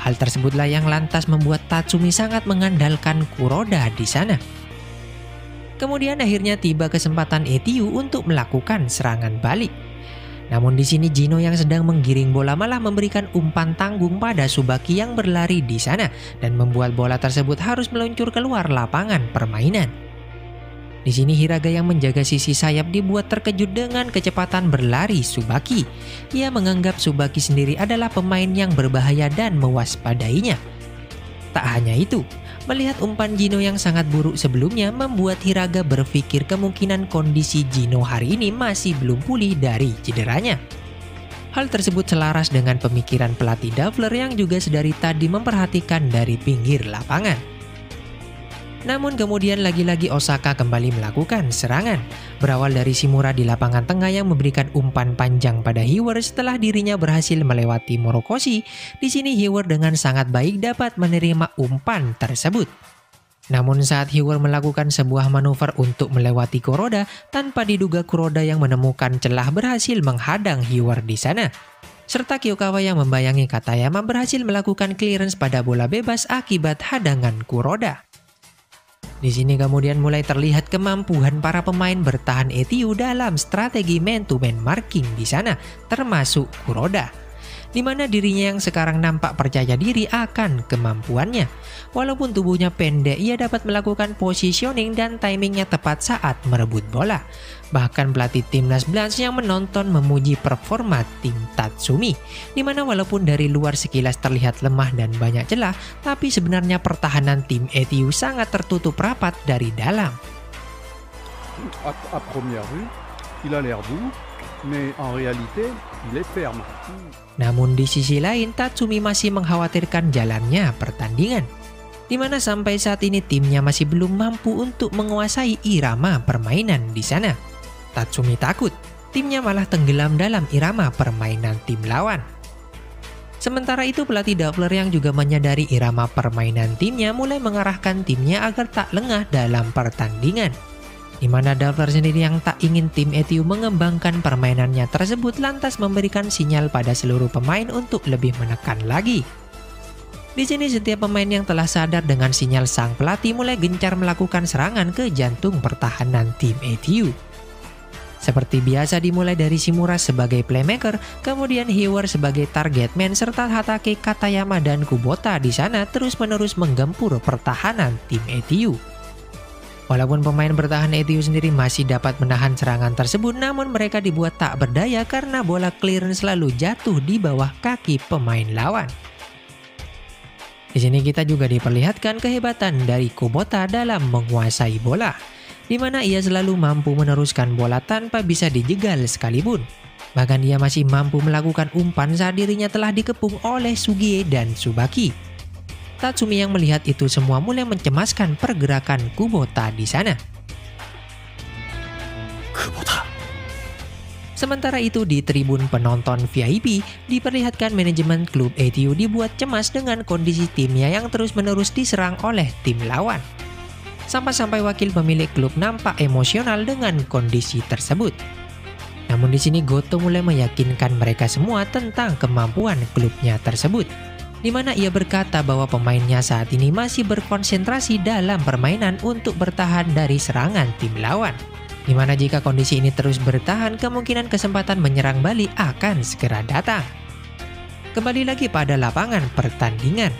Hal tersebutlah yang lantas membuat Tatsumi sangat mengandalkan Kuroda di sana. Kemudian akhirnya tiba kesempatan ETU untuk melakukan serangan balik. Namun di sini Jino yang sedang menggiring bola malah memberikan umpan tanggung pada Tsubaki yang berlari di sana dan membuat bola tersebut harus meluncur keluar lapangan permainan. Di sini Hiraga yang menjaga sisi sayap dibuat terkejut dengan kecepatan berlari Tsubaki. Ia menganggap Tsubaki sendiri adalah pemain yang berbahaya dan mewaspadainya. Tak hanya itu, melihat umpan Jino yang sangat buruk sebelumnya membuat Hiraga berpikir kemungkinan kondisi Jino hari ini masih belum pulih dari cederanya. Hal tersebut selaras dengan pemikiran pelatih Doubler yang juga sedari tadi memperhatikan dari pinggir lapangan. Namun kemudian lagi-lagi Osaka kembali melakukan serangan. Berawal dari Shimura di lapangan tengah yang memberikan umpan panjang pada Hiwar setelah dirinya berhasil melewati Morokoshi. Di sini Hiwar dengan sangat baik dapat menerima umpan tersebut. Namun saat Hiwar melakukan sebuah manuver untuk melewati Kuroda, tanpa diduga Kuroda yang menemukan celah berhasil menghadang Hiwar di sana. Serta Kyokawa yang membayangi Katayama berhasil melakukan clearance pada bola bebas akibat hadangan Kuroda. Di sini kemudian mulai terlihat kemampuan para pemain bertahan ETU dalam strategi man-to-man marking di sana, termasuk Kuroda, di mana dirinya yang sekarang nampak percaya diri akan kemampuannya. Walaupun tubuhnya pendek, ia dapat melakukan positioning dan timingnya tepat saat merebut bola. Bahkan pelatih timnas Blans yang menonton memuji performa tim Tatsumi, di mana walaupun dari luar sekilas terlihat lemah dan banyak celah, tapi sebenarnya pertahanan tim ETU sangat tertutup rapat dari dalam.
À première vue, il a l'air doux, mais en réalité, il est ferme.
Namun di sisi lain, Tatsumi masih mengkhawatirkan jalannya pertandingan, di mana sampai saat ini timnya masih belum mampu untuk menguasai irama permainan di sana. Tatsumi takut timnya malah tenggelam dalam irama permainan tim lawan. Sementara itu pelatih Doppler yang juga menyadari irama permainan timnya mulai mengarahkan timnya agar tak lengah dalam pertandingan. Di mana Doppler sendiri yang tak ingin tim ETU mengembangkan permainannya tersebut lantas memberikan sinyal pada seluruh pemain untuk lebih menekan lagi. Di sini setiap pemain yang telah sadar dengan sinyal sang pelatih mulai gencar melakukan serangan ke jantung pertahanan tim ETU. Seperti biasa dimulai dari Shimura sebagai playmaker, kemudian Hiwar sebagai target man serta Hatake, Katayama, dan Kubota di sana terus-menerus menggempur pertahanan tim ETU. Walaupun pemain bertahan ETU sendiri masih dapat menahan serangan tersebut, namun mereka dibuat tak berdaya karena bola clearance selalu jatuh di bawah kaki pemain lawan. Di sini kita juga diperlihatkan kehebatan dari Kubota dalam menguasai bola, di mana ia selalu mampu meneruskan bola tanpa bisa dijegal sekalipun. Bahkan ia masih mampu melakukan umpan saat dirinya telah dikepung oleh Sugie dan Tsubaki. Tatsumi yang melihat itu semua mulai mencemaskan pergerakan Kubota di sana.
Kubota.
Sementara itu di tribun penonton VIP, diperlihatkan manajemen klub ETU dibuat cemas dengan kondisi timnya yang terus-menerus diserang oleh tim lawan. Sampai-sampai wakil pemilik klub nampak emosional dengan kondisi tersebut. Namun di sini Goto mulai meyakinkan mereka semua tentang kemampuan klubnya tersebut, di mana ia berkata bahwa pemainnya saat ini masih berkonsentrasi dalam permainan untuk bertahan dari serangan tim lawan. Di mana jika kondisi ini terus bertahan, kemungkinan kesempatan menyerang balik akan segera datang. Kembali lagi pada lapangan pertandingan,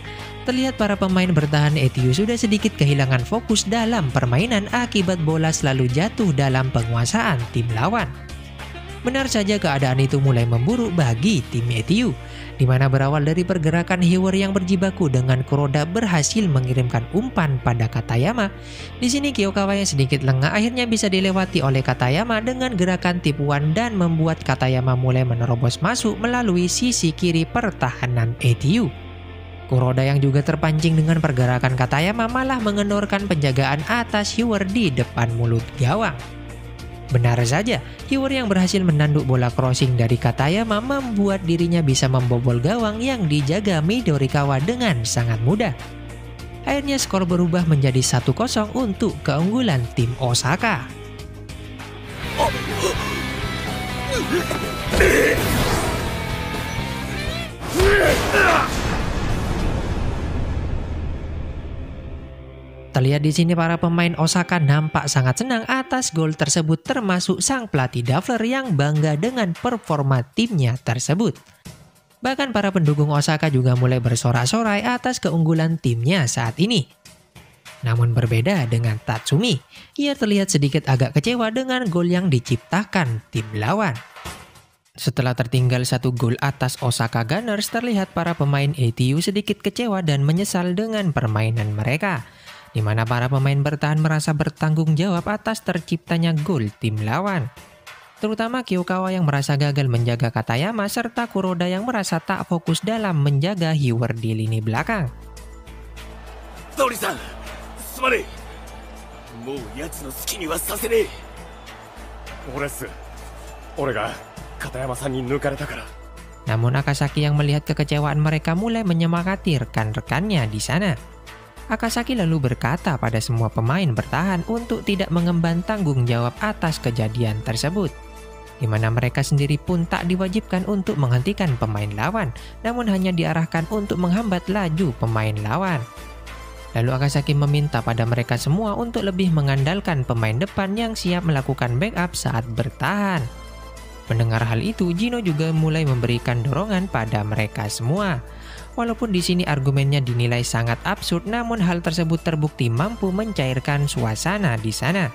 terlihat para pemain bertahan ETU sudah sedikit kehilangan fokus dalam permainan akibat bola selalu jatuh dalam penguasaan tim lawan. Benar saja keadaan itu mulai memburuk bagi tim ETU, di mana berawal dari pergerakan Hiwar yang berjibaku dengan Kuroda berhasil mengirimkan umpan pada Katayama. Di sini Kyokawa yang sedikit lengah akhirnya bisa dilewati oleh Katayama dengan gerakan tipuan dan membuat Katayama mulai menerobos masuk melalui sisi kiri pertahanan ETU. Kuroda yang juga terpancing dengan pergerakan Katayama malah mengendorkan penjagaan atas Hiwar di depan mulut gawang. Benar saja, Hiwar yang berhasil menanduk bola crossing dari Katayama membuat dirinya bisa membobol gawang yang dijaga Midorikawa dengan sangat mudah. Akhirnya skor berubah menjadi 1-0 untuk keunggulan tim Osaka. Terlihat di sini para pemain Osaka nampak sangat senang atas gol tersebut, termasuk sang pelatih Doppler yang bangga dengan performa timnya tersebut. Bahkan para pendukung Osaka juga mulai bersorak-sorai atas keunggulan timnya saat ini. Namun berbeda dengan Tatsumi, ia terlihat sedikit agak kecewa dengan gol yang diciptakan tim lawan. Setelah tertinggal 1 gol atas Osaka Gunners, terlihat para pemain ETU sedikit kecewa dan menyesal dengan permainan mereka, di mana para pemain bertahan merasa bertanggung jawab atas terciptanya gol tim lawan. Terutama Kyokawa yang merasa gagal menjaga Katayama serta Kuroda yang merasa tak fokus dalam menjaga Hiwar di lini belakang.
Tori-san, sumare.
もう奴の好きにはさせねえ。俺っす。俺が片山さんに抜かれたから。
Namun Akasaki yang melihat kekecewaan mereka mulai menyemangati rekan-rekannya di sana. Akasaki lalu berkata pada semua pemain bertahan untuk tidak mengemban tanggung jawab atas kejadian tersebut, di mana mereka sendiri pun tak diwajibkan untuk menghentikan pemain lawan, namun hanya diarahkan untuk menghambat laju pemain lawan. Lalu Akasaki meminta pada mereka semua untuk lebih mengandalkan pemain depan yang siap melakukan backup saat bertahan. Mendengar hal itu, Gino juga mulai memberikan dorongan pada mereka semua. Walaupun di sini argumennya dinilai sangat absurd, namun hal tersebut terbukti mampu mencairkan suasana di sana.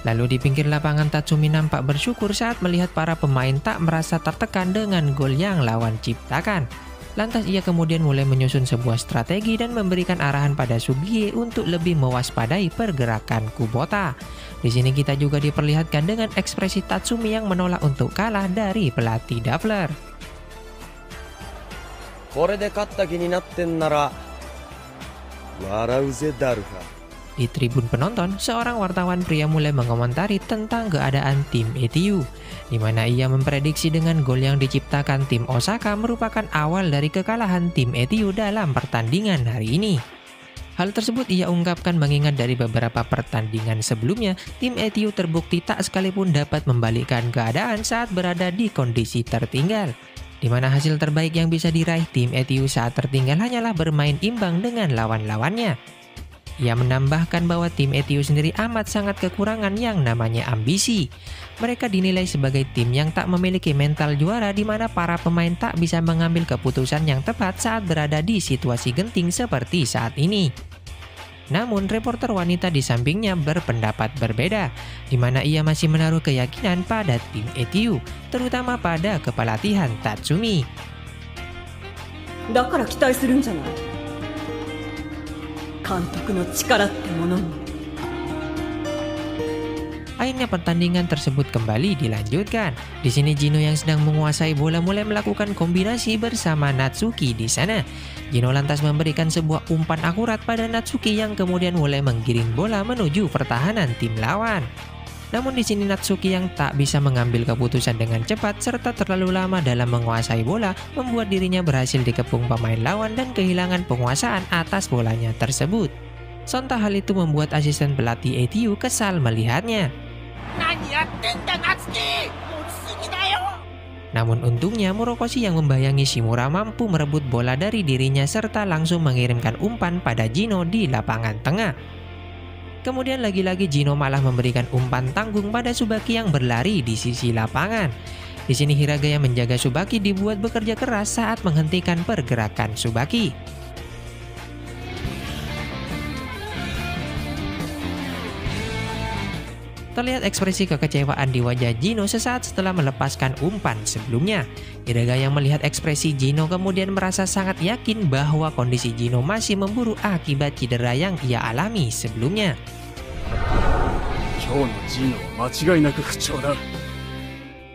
Lalu di pinggir lapangan, Tatsumi nampak bersyukur saat melihat para pemain tak merasa tertekan dengan gol yang lawan ciptakan. Lantas ia kemudian mulai menyusun sebuah strategi dan memberikan arahan pada Sugie untuk lebih mewaspadai pergerakan Kubota. Di sini kita juga diperlihatkan dengan ekspresi Tatsumi yang menolak untuk kalah dari pelatih Dafler.
これで勝った気になってんなら笑うぜダルファ。
Di tribun penonton, seorang wartawan pria mulai mengomentari tentang keadaan tim ETU, di mana ia memprediksi dengan gol yang diciptakan tim Osaka merupakan awal dari kekalahan tim ETU dalam pertandingan hari ini. Hal tersebut ia ungkapkan mengingat dari beberapa pertandingan sebelumnya, tim ETU terbukti tak sekalipun dapat membalikkan keadaan saat berada di kondisi tertinggal, di mana hasil terbaik yang bisa diraih tim ETU saat tertinggal hanyalah bermain imbang dengan lawan-lawannya. Ia menambahkan bahwa tim ETU sendiri amat sangat kekurangan yang namanya ambisi. Mereka dinilai sebagai tim yang tak memiliki mental juara, di mana para pemain tak bisa mengambil keputusan yang tepat saat berada di situasi genting seperti saat ini. Namun reporter wanita di sampingnya berpendapat berbeda, di mana ia masih menaruh keyakinan pada tim ETU, terutama pada kepelatihan Tatsumi.
だから期待するんじゃない。監督の力ってものに。
Akhirnya pertandingan tersebut kembali dilanjutkan. Di sini Gino yang sedang menguasai bola mulai melakukan kombinasi bersama Natsuki di sana. Gino lantas memberikan sebuah umpan akurat pada Natsuki yang kemudian mulai menggiring bola menuju pertahanan tim lawan. Namun di sini Natsuki yang tak bisa mengambil keputusan dengan cepat serta terlalu lama dalam menguasai bola membuat dirinya berhasil dikepung pemain lawan dan kehilangan penguasaan atas bolanya tersebut. Sontak hal itu membuat asisten pelatih ETU kesal melihatnya. Namun untungnya Murokoshi yang membayangi Shimura mampu merebut bola dari dirinya serta langsung mengirimkan umpan pada Gino di lapangan tengah. Kemudian lagi-lagi Gino malah memberikan umpan tanggung pada Tsubaki yang berlari di sisi lapangan. Di sini Hiraga yang menjaga Tsubaki dibuat bekerja keras saat menghentikan pergerakan Tsubaki. Terlihat ekspresi kekecewaan di wajah Gino sesaat setelah melepaskan umpan sebelumnya. Hiraga yang melihat ekspresi Gino kemudian merasa sangat yakin bahwa kondisi Gino masih memburuk akibat cedera yang ia alami sebelumnya.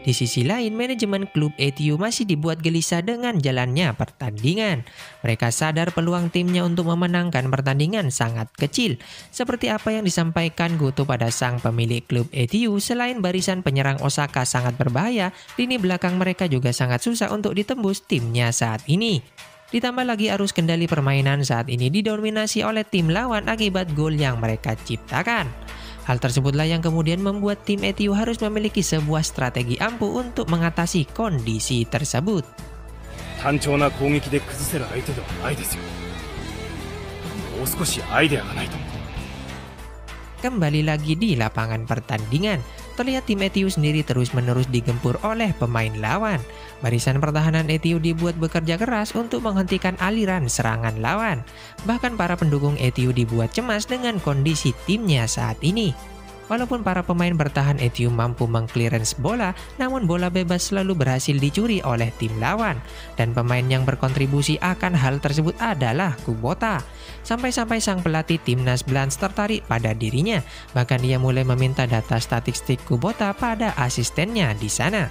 Di sisi lain, manajemen klub ETU masih dibuat gelisah dengan jalannya pertandingan. Mereka sadar peluang timnya untuk memenangkan pertandingan sangat kecil. Seperti apa yang disampaikan Goto pada sang pemilik klub ETU, selain barisan penyerang Osaka sangat berbahaya, lini belakang mereka juga sangat susah untuk ditembus timnya saat ini. Ditambah lagi arus kendali permainan saat ini didominasi oleh tim lawan akibat gol yang mereka ciptakan. Hal tersebutlah yang kemudian membuat tim ETU harus memiliki sebuah strategi ampuh untuk mengatasi kondisi tersebut. Kembali lagi di lapangan pertandingan, terlihat tim ETU sendiri terus-menerus digempur oleh pemain lawan. Barisan pertahanan ETU dibuat bekerja keras untuk menghentikan aliran serangan lawan. Bahkan para pendukung ETU dibuat cemas dengan kondisi timnya saat ini. Walaupun para pemain bertahan ETU mampu mengclearance bola, namun bola bebas selalu berhasil dicuri oleh tim lawan. Dan pemain yang berkontribusi akan hal tersebut adalah Kubota. Sampai-sampai sang pelatih timnas Blans tertarik pada dirinya. Bahkan ia mulai meminta data statistik Kubota pada asistennya di sana.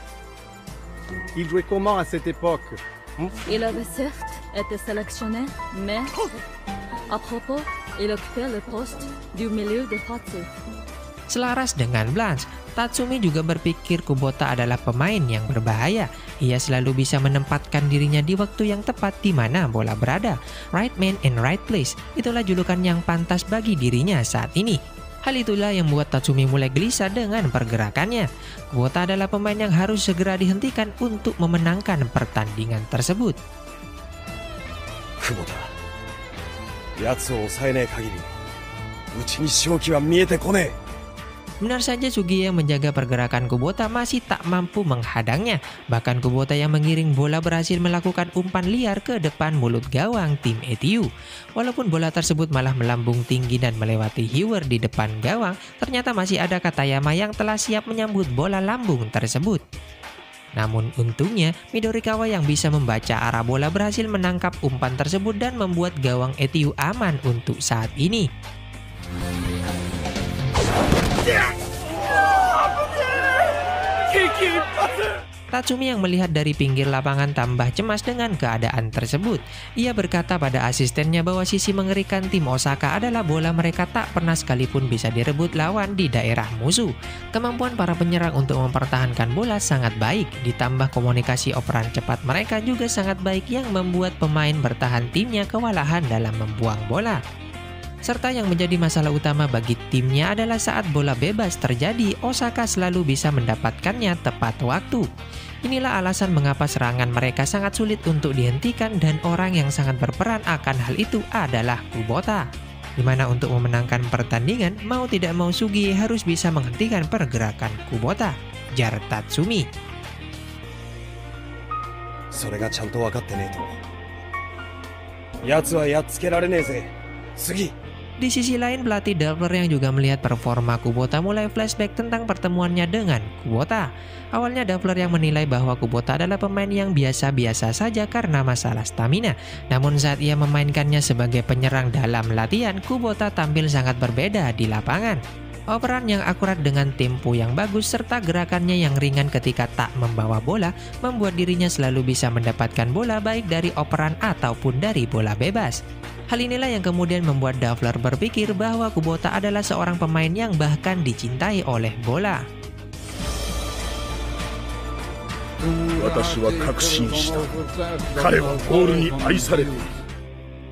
Il jouait comment à cette époque?
Il avait certes été sélectionné, mais à propos, il occupait le poste du milieu défensif.
Selaras dengan Blanche, Tatsumi juga berpikir Kubota adalah pemain yang berbahaya. Ia selalu bisa menempatkan dirinya di waktu yang tepat di mana bola berada. Right man in right place. Itulah julukan yang pantas bagi dirinya saat ini. Hal itulah yang membuat Tatsumi mulai gelisah dengan pergerakannya. Kubota adalah pemain yang harus segera dihentikan untuk memenangkan pertandingan tersebut.
Kubota, 奴を抑えねえ限り、うちに勝機は見えてこねえ。
Benar saja Sugie yang menjaga pergerakan Kubota masih tak mampu menghadangnya. Bahkan Kubota yang mengiring bola berhasil melakukan umpan liar ke depan mulut gawang tim ETU. Walaupun bola tersebut malah melambung tinggi dan melewati Hiwer di depan gawang, ternyata masih ada Katayama yang telah siap menyambut bola lambung tersebut. Namun untungnya Midorikawa yang bisa membaca arah bola berhasil menangkap umpan tersebut dan membuat gawang ETU aman untuk saat ini. Tatsumi yang melihat dari pinggir lapangan tambah cemas dengan keadaan tersebut. Ia berkata pada asistennya bahwa sisi mengerikan tim Osaka adalah bola mereka tak pernah sekalipun bisa direbut lawan di daerah musuh. Kemampuan para penyerang untuk mempertahankan bola sangat baik, ditambah komunikasi operan cepat mereka juga sangat baik yang membuat pemain bertahan timnya kewalahan dalam membuang bola. Serta yang menjadi masalah utama bagi timnya adalah saat bola bebas terjadi, Osaka selalu bisa mendapatkannya tepat waktu. Inilah alasan mengapa serangan mereka sangat sulit untuk dihentikan dan orang yang sangat berperan akan hal itu adalah Kubota. Dimana untuk memenangkan pertandingan, mau tidak mau Sugie harus bisa menghentikan pergerakan Kubota, jar Tatsumi.
それがちゃんと分かってねえと、奴はやっつけられねえぜ。次。
Di sisi lain, pelatih Doppler yang juga melihat performa Kubota mulai flashback tentang pertemuannya dengan Kubota. Awalnya Doppler yang menilai bahwa Kubota adalah pemain yang biasa-biasa saja karena masalah stamina. Namun saat ia memainkannya sebagai penyerang dalam latihan, Kubota tampil sangat berbeda di lapangan. Operan yang akurat dengan tempo yang bagus serta gerakannya yang ringan ketika tak membawa bola membuat dirinya selalu bisa mendapatkan bola baik dari operan ataupun dari bola bebas. Hal inilah yang kemudian membuat Doppler berpikir bahwa Kubota adalah seorang pemain yang bahkan dicintai oleh bola.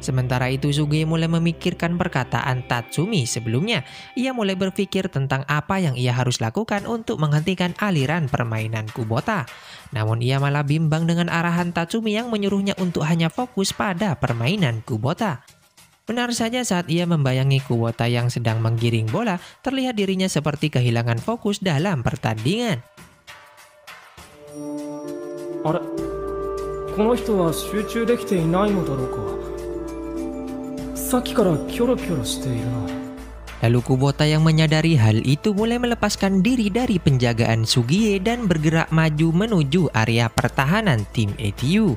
Sementara itu Sugie mulai memikirkan perkataan Tatsumi sebelumnya. Ia mulai berpikir tentang apa yang ia harus lakukan untuk menghentikan aliran permainan Kubota. Namun ia malah bimbang dengan arahan Tatsumi yang menyuruhnya untuk hanya fokus pada permainan Kubota. Benar saja saat ia membayangi Kubota yang sedang menggiring bola, terlihat dirinya seperti kehilangan fokus dalam pertandingan.
あれ、この人は集中できていないのだろうか。さっきからキョロキョロしているな。
Lalu Kubota yang menyadari hal itu mulai melepaskan diri dari penjagaan Sugie dan bergerak maju menuju area pertahanan tim ETU.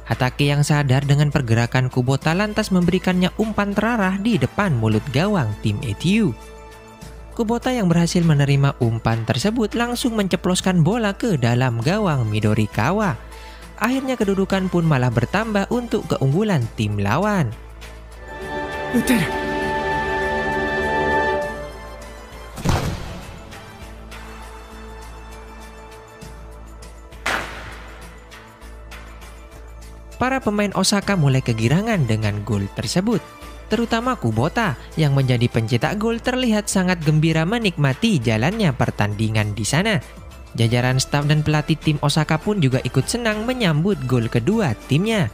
Hatake yang sadar dengan pergerakan Kubota lantas memberikannya umpan terarah di depan mulut gawang tim ETU. Kubota yang berhasil menerima umpan tersebut langsung menceploskan bola ke dalam gawang Midorikawa. Akhirnya kedudukan pun malah bertambah untuk keunggulan tim lawan. Para pemain Osaka mulai kegirangan dengan gol tersebut. Terutama Kubota yang menjadi pencetak gol terlihat sangat gembira menikmati jalannya pertandingan di sana. Jajaran staf dan pelatih tim Osaka pun juga ikut senang menyambut gol kedua timnya.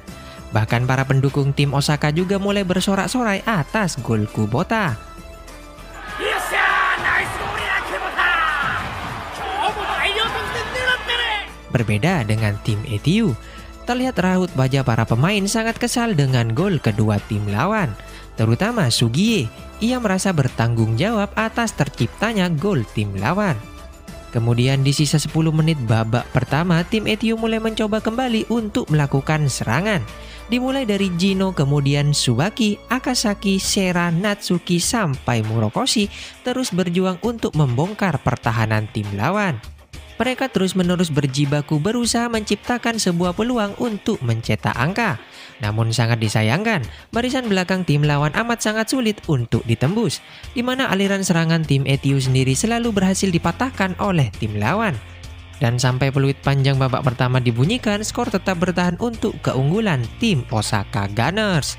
Bahkan para pendukung tim Osaka juga mulai bersorak-sorai atas gol Kubota. Berbeda dengan tim ETU, terlihat raut wajah para pemain sangat kesal dengan gol kedua tim lawan. Terutama Sugie, ia merasa bertanggung jawab atas terciptanya gol tim lawan. Kemudian di sisa 10 menit babak pertama, tim ETU mulai mencoba kembali untuk melakukan serangan. Dimulai dari Jino, kemudian Tsubaki, Akasaki, Sera, Natsuki, sampai Murokoshi terus berjuang untuk membongkar pertahanan tim lawan. Mereka terus-menerus berjibaku berusaha menciptakan sebuah peluang untuk mencetak angka. Namun sangat disayangkan, barisan belakang tim lawan amat sangat sulit untuk ditembus, di mana aliran serangan tim ETU sendiri selalu berhasil dipatahkan oleh tim lawan. Dan sampai peluit panjang babak pertama dibunyikan, skor tetap bertahan untuk keunggulan tim Osaka Gunners.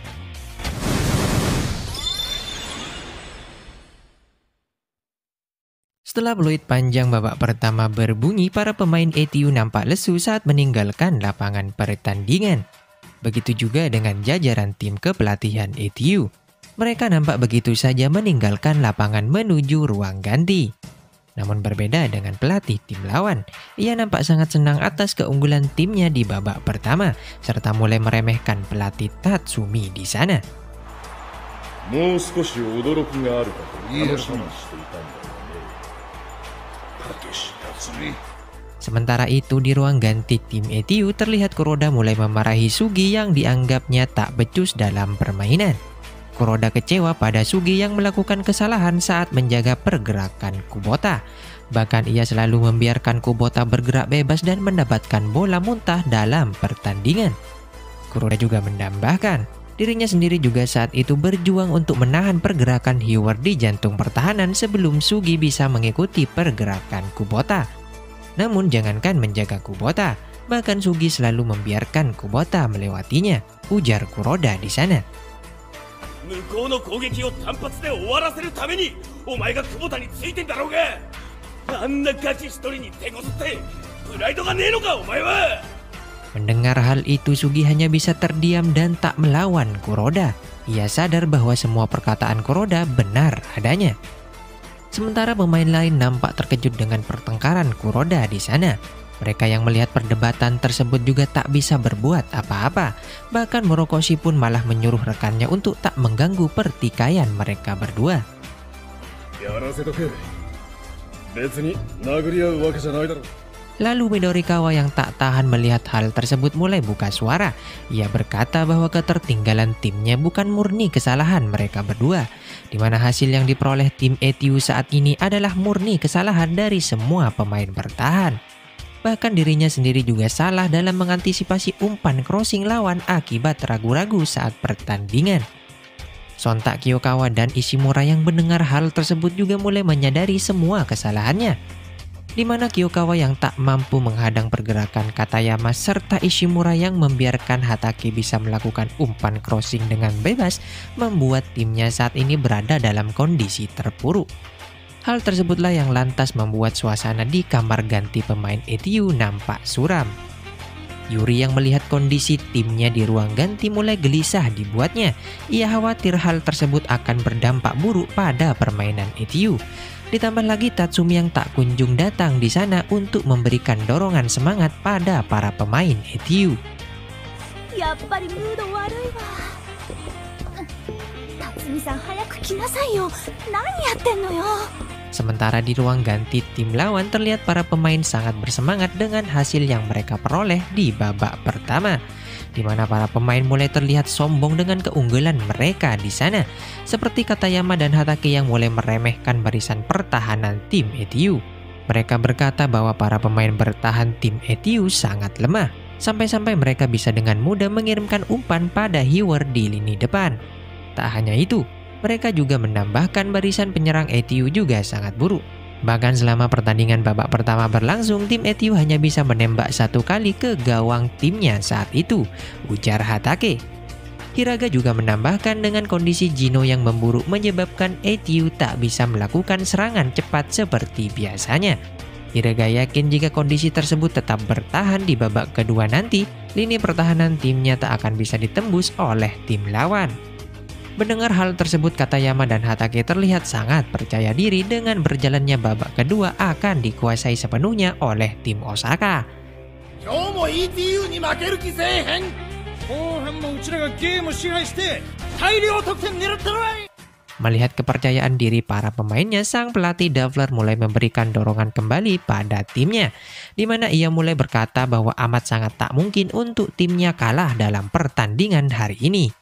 Setelah peluit panjang babak pertama berbunyi, para pemain ETU nampak lesu saat meninggalkan lapangan pertandingan. Begitu juga dengan jajaran tim kepelatihan ETU. Mereka nampak begitu saja meninggalkan lapangan menuju ruang ganti. Namun berbeda dengan pelatih tim lawan, ia nampak sangat senang atas keunggulan timnya di babak pertama, serta mulai meremehkan pelatih Tatsumi di sana. Sementara itu di ruang ganti tim ETU terlihat Kuroda mulai memarahi Sugi yang dianggapnya tak becus dalam permainan. Kuroda kecewa pada Sugi yang melakukan kesalahan saat menjaga pergerakan Kubota. Bahkan ia selalu membiarkan Kubota bergerak bebas dan mendapatkan bola muntah dalam pertandingan. Kuroda juga menambahkan, dirinya sendiri juga saat itu berjuang untuk menahan pergerakan Hyward di jantung pertahanan sebelum Sugi bisa mengikuti pergerakan Kubota. Namun jangankan menjaga Kubota, bahkan Sugi selalu membiarkan Kubota melewatinya, ujar Kuroda di sana. Mendengar hal itu, Sugi hanya bisa terdiam dan tak melawan Kuroda. Ia sadar bahwa semua perkataan Kuroda benar adanya. Sementara pemain lain nampak terkejut dengan pertengkaran Kuroda di sana. Mereka yang melihat perdebatan tersebut juga tak bisa berbuat apa-apa. Bahkan Morokoshi pun malah menyuruh rekannya untuk tak mengganggu pertikaian mereka berdua. Lalu Midorikawa yang tak tahan melihat hal tersebut mulai buka suara. Ia berkata bahwa ketertinggalan timnya bukan murni kesalahan mereka berdua, di mana hasil yang diperoleh tim ETU saat ini adalah murni kesalahan dari semua pemain bertahan. Bahkan dirinya sendiri juga salah dalam mengantisipasi umpan crossing lawan akibat ragu-ragu saat pertandingan. Sontak Kyokawa dan Ishimura yang mendengar hal tersebut juga mulai menyadari semua kesalahannya, di mana Kyokawa yang tak mampu menghadang pergerakan Katayama serta Ishimura yang membiarkan Hatake bisa melakukan umpan crossing dengan bebas membuat timnya saat ini berada dalam kondisi terpuruk. Hal tersebutlah yang lantas membuat suasana di kamar ganti pemain ETU nampak suram. Yuri yang melihat kondisi timnya di ruang ganti mulai gelisah dibuatnya. Ia khawatir hal tersebut akan berdampak buruk pada permainan ETU. Ditambah lagi Tatsumi yang tak kunjung datang di sana untuk memberikan dorongan semangat pada para pemain ETU. Sementara di ruang ganti tim lawan terlihat para pemain sangat bersemangat dengan hasil yang mereka peroleh di babak pertama, di mana para pemain mulai terlihat sombong dengan keunggulan mereka di sana, seperti Katayama dan Hatake yang mulai meremehkan barisan pertahanan tim ETU. Mereka berkata bahwa para pemain bertahan tim ETU sangat lemah, sampai-sampai mereka bisa dengan mudah mengirimkan umpan pada Hyward di lini depan. Tak hanya itu, mereka juga menambahkan barisan penyerang ETU juga sangat buruk. Bahkan selama pertandingan babak pertama berlangsung, tim ETU hanya bisa menembak 1 kali ke gawang timnya saat itu, ujar Hatake. Hiraga juga menambahkan dengan kondisi Jino yang memburuk menyebabkan ETU tak bisa melakukan serangan cepat seperti biasanya. Hiraga yakin jika kondisi tersebut tetap bertahan di babak kedua nanti, lini pertahanan timnya tak akan bisa ditembus oleh tim lawan. Mendengar hal tersebut, Katayama dan Hatake terlihat sangat percaya diri dengan berjalannya babak kedua akan dikuasai sepenuhnya oleh tim Osaka. Melihat kepercayaan diri para pemainnya, sang pelatih Davler mulai memberikan dorongan kembali pada timnya, di mana ia mulai berkata bahwa amat sangat tak mungkin untuk timnya kalah dalam pertandingan hari ini.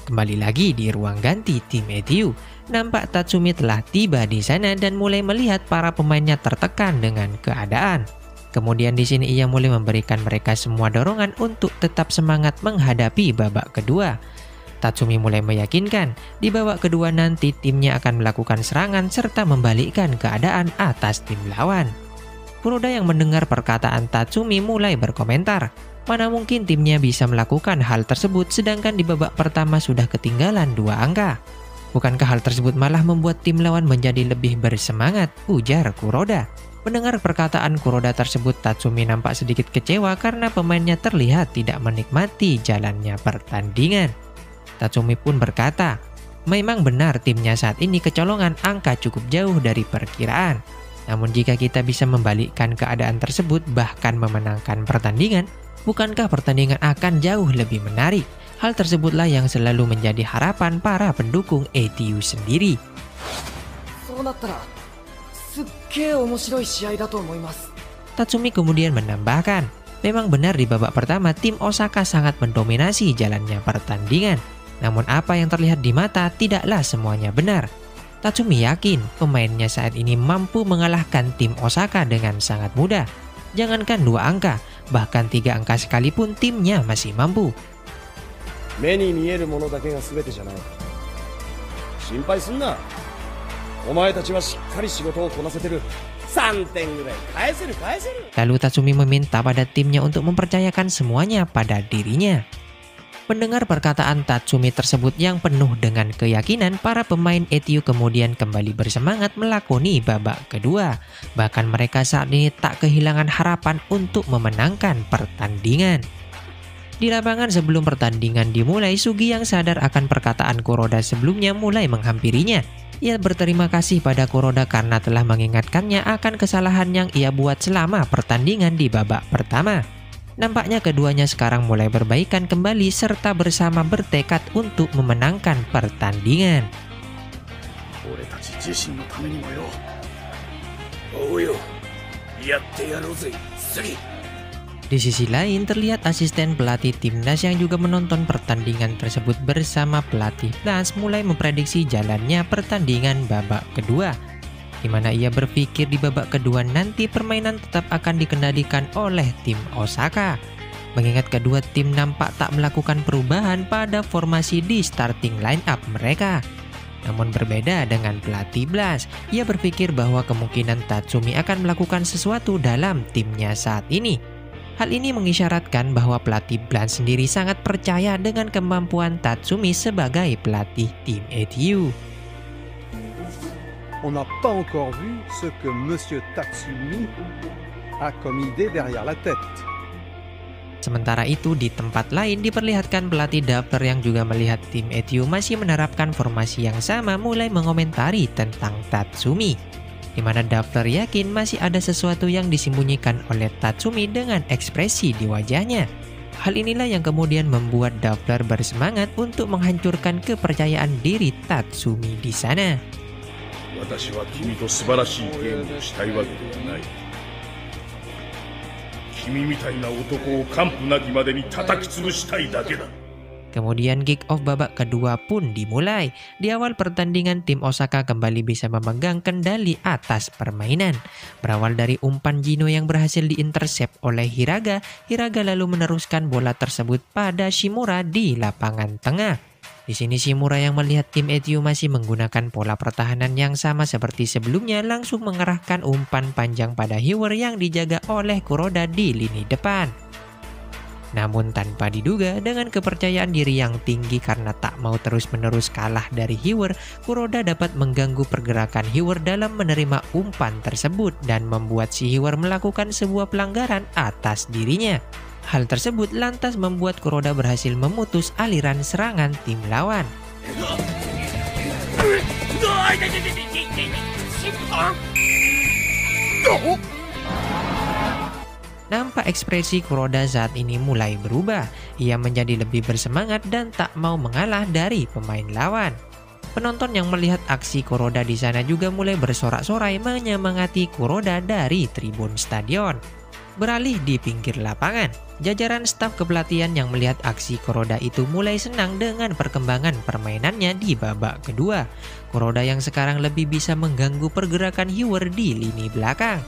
Kembali lagi di ruang ganti tim ETU, Nampak Tatsumi telah tiba di sana dan mulai melihat para pemainnya tertekan dengan keadaan. Kemudian di sini ia mulai memberikan mereka semua dorongan untuk tetap semangat menghadapi babak kedua. Tatsumi mulai meyakinkan di babak kedua nanti timnya akan melakukan serangan serta membalikkan keadaan atas tim lawan. Kuroda yang mendengar perkataan Tatsumi mulai berkomentar, mana mungkin timnya bisa melakukan hal tersebut sedangkan di babak pertama sudah ketinggalan 2 angka. Bukankah hal tersebut malah membuat tim lawan menjadi lebih bersemangat, ujar Kuroda. Mendengar perkataan Kuroda tersebut, Tatsumi nampak sedikit kecewa karena pemainnya terlihat tidak menikmati jalannya pertandingan. Tatsumi pun berkata, memang benar timnya saat ini kecolongan angka cukup jauh dari perkiraan. Namun jika kita bisa membalikkan keadaan tersebut bahkan memenangkan pertandingan, bukankah pertandingan akan jauh lebih menarik? Hal tersebutlah yang selalu menjadi harapan para pendukung ATU sendiri. Tatsumi kemudian menambahkan, memang benar di babak pertama tim Osaka sangat mendominasi jalannya pertandingan. Namun apa yang terlihat di mata tidaklah semuanya benar. Tatsumi yakin pemainnya saat ini mampu mengalahkan tim Osaka dengan sangat mudah. Jangankan 2 angka, bahkan 3 angka sekalipun timnya masih mampu.
目に見えるものだけが全てじゃない。心配すんな。お前たちはしっかり仕事をこなせてる。3点ぐらい返せる。
Lalu Tatsumi meminta pada timnya untuk mempercayakan semuanya pada dirinya. Mendengar perkataan Tatsumi tersebut yang penuh dengan keyakinan, para pemain ATU kemudian kembali bersemangat melakoni babak kedua. Bahkan mereka saat ini tak kehilangan harapan untuk memenangkan pertandingan. Di lapangan sebelum pertandingan dimulai, Sugi yang sadar akan perkataan Kuroda sebelumnya mulai menghampirinya. Ia berterima kasih pada Kuroda karena telah mengingatkannya akan kesalahan yang ia buat selama pertandingan di babak pertama. Nampaknya keduanya sekarang mulai berbaikan kembali serta bersama bertekad untuk memenangkan pertandingan. Di sisi lain, terlihat asisten pelatih timnas yang juga menonton pertandingan tersebut bersama pelatih Blast mulai memprediksi jalannya pertandingan babak kedua, di mana ia berpikir di babak kedua nanti permainan tetap akan dikendalikan oleh tim Osaka. Mengingat kedua tim nampak tak melakukan perubahan pada formasi di starting line up mereka. Namun berbeda dengan pelatih Blast, ia berpikir bahwa kemungkinan Tatsumi akan melakukan sesuatu dalam timnya saat ini. Hal ini mengisyaratkan bahwa pelatih Blast sendiri sangat percaya dengan kemampuan Tatsumi sebagai pelatih tim ATU.
On n'a pas encore vu ce que Monsieur Tatsumi a comme idée derrière la tête.
Sementara itu di tempat lain diperlihatkan pelatih Dapper yang juga melihat tim ATU masih menerapkan formasi yang sama mulai mengomentari tentang Tatsumi, di mana Dapper yakin masih ada sesuatu yang disembunyikan oleh Tatsumi dengan ekspresi di wajahnya. Hal inilah yang kemudian membuat Dapper bersemangat untuk menghancurkan kepercayaan diri Tatsumi di sana. Kemudian kick off babak kedua pun dimulai. Di awal pertandingan tim Osaka kembali bisa memegang kendali atas permainan. Berawal dari umpan Jino yang berhasil diintercept oleh Hiraga, Hiraga lalu meneruskan bola tersebut pada Shimura di lapangan tengah. Di sini Shimura yang melihat tim ATU masih menggunakan pola pertahanan yang sama seperti sebelumnya langsung mengerahkan umpan panjang pada Hiwer yang dijaga oleh Kuroda di lini depan. Namun tanpa diduga, dengan kepercayaan diri yang tinggi karena tak mau terus-menerus kalah dari Hiwer, Kuroda dapat mengganggu pergerakan Hiwer dalam menerima umpan tersebut dan membuat si Hiwer melakukan sebuah pelanggaran atas dirinya. Hal tersebut lantas membuat Kuroda berhasil memutus aliran serangan tim lawan. Nampak ekspresi Kuroda saat ini mulai berubah. Ia menjadi lebih bersemangat dan tak mau mengalah dari pemain lawan. Penonton yang melihat aksi Kuroda di sana juga mulai bersorak-sorai menyemangati Kuroda dari tribun stadion. Beralih di pinggir lapangan, jajaran staf kepelatihan yang melihat aksi Kuroda itu mulai senang dengan perkembangan permainannya di babak kedua. Kuroda yang sekarang lebih bisa mengganggu pergerakan Hyoer di lini belakang.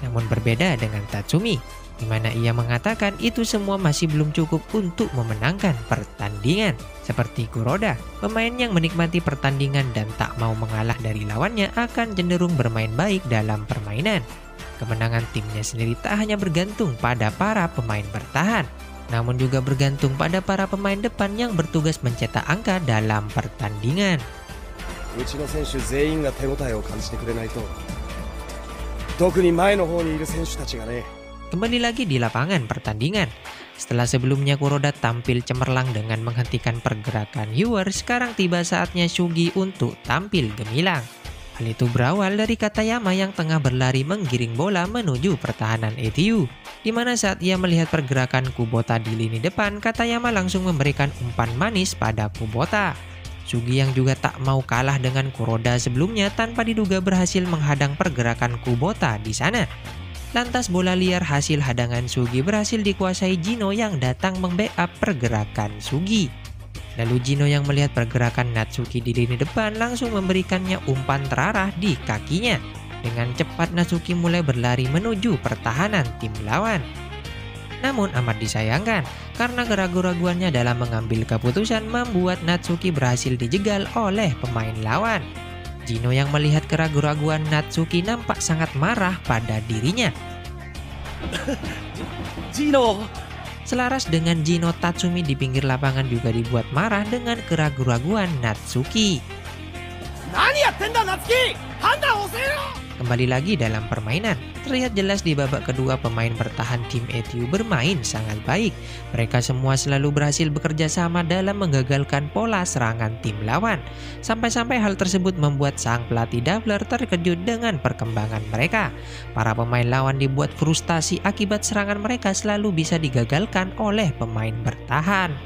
Namun berbeda dengan Tatsumi, di mana ia mengatakan itu semua masih belum cukup untuk memenangkan pertandingan. Seperti Kuroda, pemain yang menikmati pertandingan dan tak mau mengalah dari lawannya akan cenderung bermain baik dalam permainan. Kemenangan timnya sendiri tak hanya bergantung pada para pemain bertahan, namun juga bergantung pada para pemain depan yang bertugas mencetak angka dalam pertandingan. Kembali lagi di lapangan pertandingan. Setelah sebelumnya Kuroda tampil cemerlang dengan menghentikan pergerakan Hyoer, sekarang tiba saatnya Sugi untuk tampil gemilang. Hal itu berawal dari Katayama yang tengah berlari menggiring bola menuju pertahanan ETU. Di mana saat ia melihat pergerakan Kubota di lini depan, Katayama langsung memberikan umpan manis pada Kubota. Sugi yang juga tak mau kalah dengan Kuroda sebelumnya tanpa diduga berhasil menghadang pergerakan Kubota di sana. Lantas bola liar hasil hadangan Sugi berhasil dikuasai Jino yang datang membackup pergerakan Sugi. Lalu Jino yang melihat pergerakan Natsuki di lini depan langsung memberikannya umpan terarah di kakinya. Dengan cepat Natsuki mulai berlari menuju pertahanan tim lawan. Namun amat disayangkan karena keraguan-raguannya dalam mengambil keputusan membuat Natsuki berhasil dijegal oleh pemain lawan. Jino yang melihat keraguan-raguan Natsuki nampak sangat marah pada dirinya.
Jino!
Selaras dengan Jino, Tatsumi di pinggir lapangan juga dibuat marah dengan keraguan-raguan Natsuki. Kembali lagi dalam permainan, terlihat jelas di babak kedua pemain bertahan tim ETU bermain sangat baik. Mereka semua selalu berhasil bekerja sama dalam menggagalkan pola serangan tim lawan. Sampai-sampai hal tersebut membuat sang pelatih Dabler terkejut dengan perkembangan mereka. Para pemain lawan dibuat frustasi akibat serangan mereka selalu bisa digagalkan oleh pemain bertahan.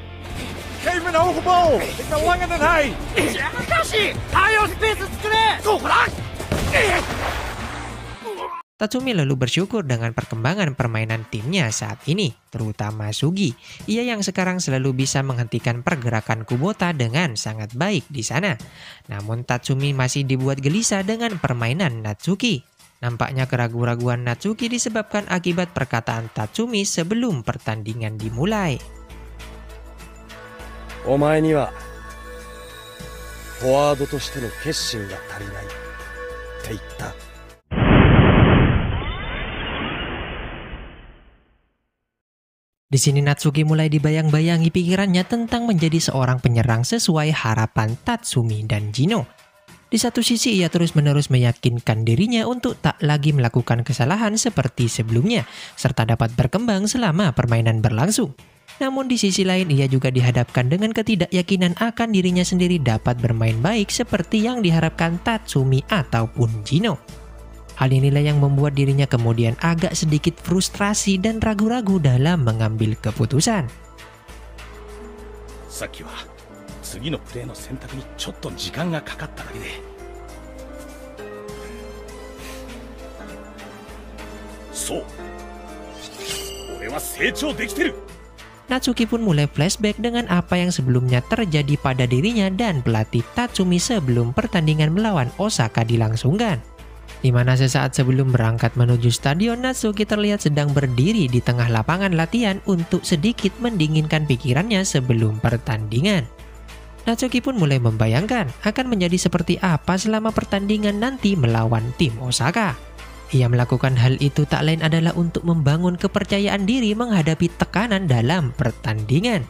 Tatsumi lalu bersyukur dengan perkembangan permainan timnya saat ini, terutama Sugi. Ia yang sekarang selalu bisa menghentikan pergerakan Kubota dengan sangat baik di sana. Namun Tatsumi masih dibuat gelisah dengan permainan Natsuki. Nampaknya keraguan-raguan Natsuki disebabkan akibat perkataan Tatsumi sebelum pertandingan dimulai.
Omae ni wa forward to shite no kesshin ga tarinai te itta.
Di sini Natsuki mulai dibayang-bayangi pikirannya tentang menjadi seorang penyerang sesuai harapan Tatsumi dan Jino. Di satu sisi ia terus-menerus meyakinkan dirinya untuk tak lagi melakukan kesalahan seperti sebelumnya, serta dapat berkembang selama permainan berlangsung. Namun di sisi lain ia juga dihadapkan dengan ketidakyakinan akan dirinya sendiri dapat bermain baik seperti yang diharapkan Tatsumi ataupun Jino. Hal inilah yang membuat dirinya kemudian agak sedikit frustrasi dan ragu-ragu dalam mengambil keputusan. Natsuki pun mulai flashback dengan apa yang sebelumnya terjadi pada dirinya dan pelatih Tatsumi sebelum pertandingan melawan Osaka dilangsungkan. Di mana sesaat sebelum berangkat menuju stadion, Natsuki terlihat sedang berdiri di tengah lapangan latihan untuk sedikit mendinginkan pikirannya sebelum pertandingan. Natsuki pun mulai membayangkan akan menjadi seperti apa selama pertandingan nanti melawan tim Osaka. Ia melakukan hal itu tak lain adalah untuk membangun kepercayaan diri menghadapi tekanan dalam pertandingan.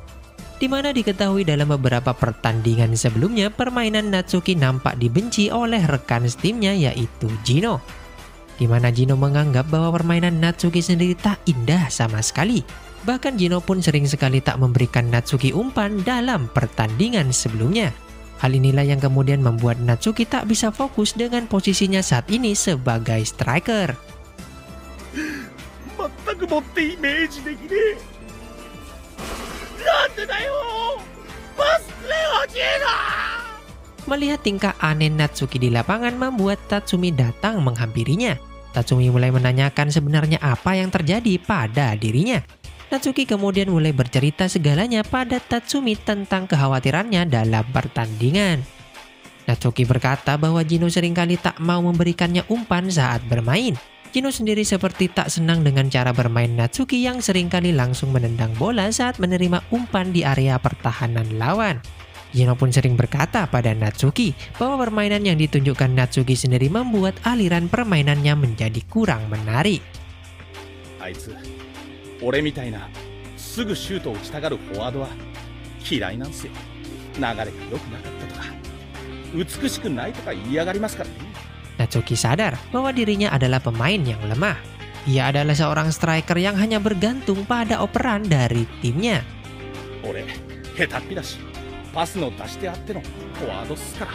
Di mana diketahui dalam beberapa pertandingan sebelumnya permainan Natsuki nampak dibenci oleh rekan timnya yaitu Jino. Di mana Jino menganggap bahwa permainan Natsuki sendiri tak indah sama sekali. Bahkan Jino pun sering sekali tak memberikan Natsuki umpan dalam pertandingan sebelumnya. Hal inilah yang kemudian membuat Natsuki tak bisa fokus dengan posisinya saat ini sebagai striker. Melihat tingkah aneh Natsuki di lapangan membuat Tatsumi datang menghampirinya. Tatsumi mulai menanyakan sebenarnya apa yang terjadi pada dirinya. Natsuki kemudian mulai bercerita segalanya pada Tatsumi tentang kekhawatirannya dalam pertandingan. Natsuki berkata bahwa Jino seringkali tak mau memberikannya umpan saat bermain. Jino sendiri seperti tak senang dengan cara bermain Natsuki yang seringkali langsung menendang bola saat menerima umpan di area pertahanan lawan. Jino pun sering berkata pada Natsuki bahwa permainan yang ditunjukkan Natsuki sendiri membuat aliran permainannya menjadi kurang menarik.
あいつ、俺みたいなすぐシュートを打ちたがるフォワードは嫌いなんすよ。流れが良くなかったとか、美しくないとか言いやがりますからね。
Natsuki sadar bahwa dirinya adalah pemain yang lemah. Ia adalah seorang striker yang hanya bergantung pada operan dari timnya.
俺、下手っぴだし、パスの出し手あってのフォワードっすから。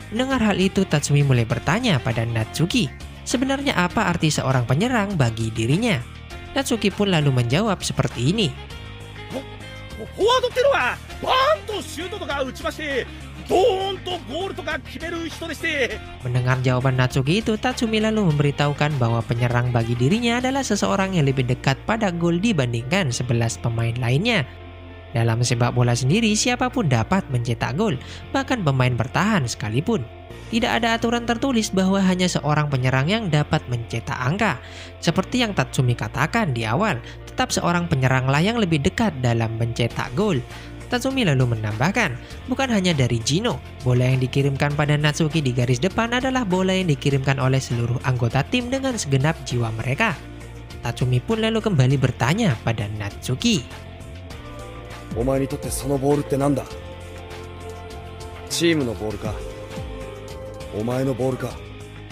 Mendengar hal itu, Tatsumi mulai bertanya pada Natsuki, sebenarnya apa arti seorang penyerang bagi dirinya? Natsuki pun lalu menjawab seperti ini.
フォワードってのはバーンとシュートとか打ちましてドーンとゴールとか決める人でして。
Mendengar jawaban Natsuki itu, Tatsumi lalu memberitahukan bahwa penyerang bagi dirinya adalah seseorang yang lebih dekat pada gol dibandingkan 11 pemain lainnya. Dalam sepak bola sendiri, siapapun dapat mencetak gol, bahkan pemain bertahan sekalipun. Tidak ada aturan tertulis bahwa hanya seorang penyerang yang dapat mencetak angka. Seperti yang Tatsumi katakan di awal, tetap seorang penyeranglah yang lebih dekat dalam mencetak gol. Tatsumi lalu menambahkan, bukan hanya dari Jino, bola yang dikirimkan pada Natsuki di garis depan adalah bola yang dikirimkan oleh seluruh anggota tim dengan segenap jiwa mereka. Tatsumi pun lalu kembali bertanya pada Natsuki.
お前にとってそのボールってなんだ？チームのボールか？お前のボールか？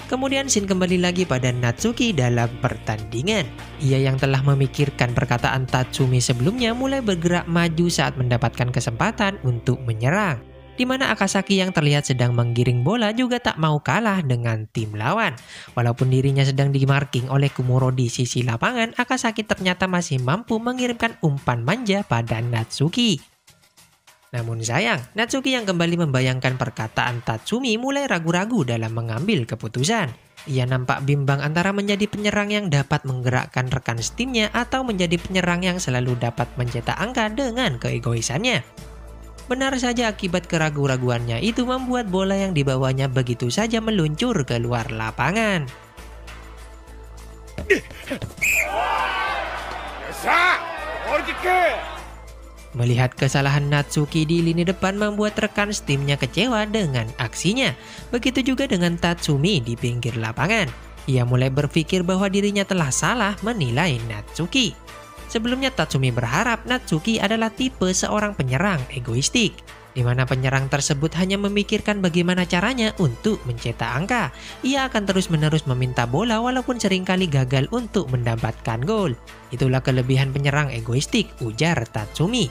Kemudian Shin kembali lagi pada Natsuki dalam pertandingan. Ia yang telah memikirkan perkataan Tatsumi sebelumnya mulai bergerak maju saat mendapatkan kesempatan untuk menyerang. Di mana Akasaki yang terlihat sedang menggiring bola juga tak mau kalah dengan tim lawan. Walaupun dirinya sedang dimarking oleh Kumuro di sisi lapangan, Akasaki ternyata masih mampu mengirimkan umpan manja pada Natsuki. Namun sayang, Natsuki yang kembali membayangkan perkataan Tatsumi mulai ragu-ragu dalam mengambil keputusan. Ia nampak bimbang antara menjadi penyerang yang dapat menggerakkan rekan timnya atau menjadi penyerang yang selalu dapat mencetak angka dengan keegoisannya. Benar saja, akibat keraguan-raguannya itu membuat bola yang dibawanya begitu saja meluncur keluar lapangan. Melihat kesalahan Natsuki di lini depan membuat rekan timnya kecewa dengan aksinya. Begitu juga dengan Tatsumi di pinggir lapangan. Ia mulai berpikir bahwa dirinya telah salah menilai Natsuki. Sebelumnya Tatsumi berharap Natsuki adalah tipe seorang penyerang egoistik, di mana penyerang tersebut hanya memikirkan bagaimana caranya untuk mencetak angka. Ia akan terus-menerus meminta bola walaupun seringkali gagal untuk mendapatkan gol. Itulah kelebihan penyerang egoistik, ujar Tatsumi.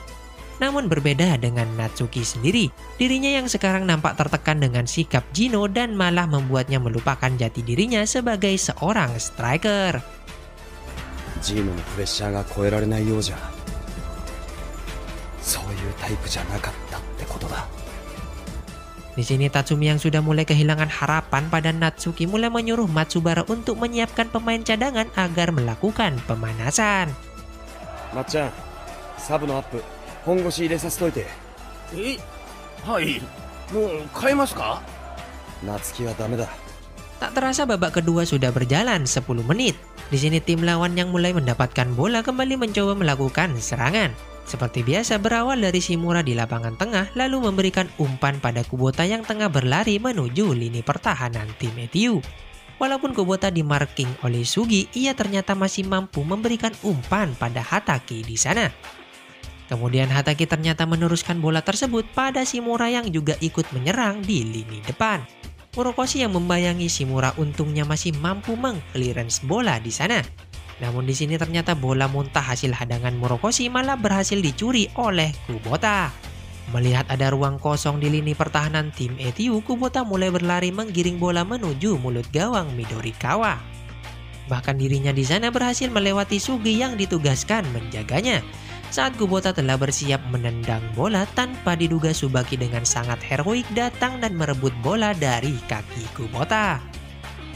Namun berbeda dengan Natsuki sendiri, dirinya yang sekarang nampak tertekan dengan sikap Jino dan malah membuatnya melupakan jati dirinya sebagai seorang striker.
ジーノのプレッシャーが超えられないようじゃ、そういうタイプじゃなかったってことだ。
Di sini Tatsumi yang sudah mulai kehilangan harapan pada Natsuki mulai menyuruh Matsubara untuk menyiapkan pemain cadangan agar melakukan pemanasan.
まっちゃん、サブのアップ本腰入れさせといて。
はい、もう変えますか？
夏希はダメだ。
Tak terasa babak kedua sudah berjalan 10 menit. Di sini tim lawan yang mulai mendapatkan bola kembali mencoba melakukan serangan. Seperti biasa berawal dari Shimura di lapangan tengah lalu memberikan umpan pada Kubota yang tengah berlari menuju lini pertahanan tim ETU. Walaupun Kubota dimarking oleh Sugi, ia ternyata masih mampu memberikan umpan pada Hataki di sana. Kemudian Hataki ternyata meneruskan bola tersebut pada Shimura yang juga ikut menyerang di lini depan. Murokoshi yang membayangi Shimura untungnya masih mampu meng-clearance bola di sana. Namun di sini ternyata bola muntah hasil hadangan Murokoshi malah berhasil dicuri oleh Kubota. Melihat ada ruang kosong di lini pertahanan tim ETU, Kubota mulai berlari menggiring bola menuju mulut gawang Midorikawa. Bahkan dirinya di sana berhasil melewati Sugi yang ditugaskan menjaganya. Saat Kubota telah bersiap menendang bola, tanpa diduga Tsubaki dengan sangat heroik datang dan merebut bola dari kaki Kubota.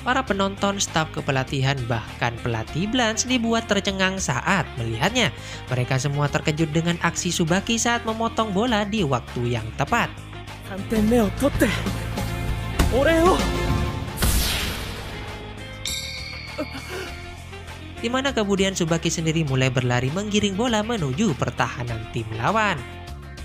Para penonton, staf kepelatihan, bahkan pelatih Blanche dibuat tercengang saat melihatnya. Mereka semua terkejut dengan aksi Tsubaki saat memotong bola di waktu yang tepat.
3点目を取ってお礼を
Di mana kemudian Tsubaki sendiri mulai berlari menggiring bola menuju pertahanan tim lawan.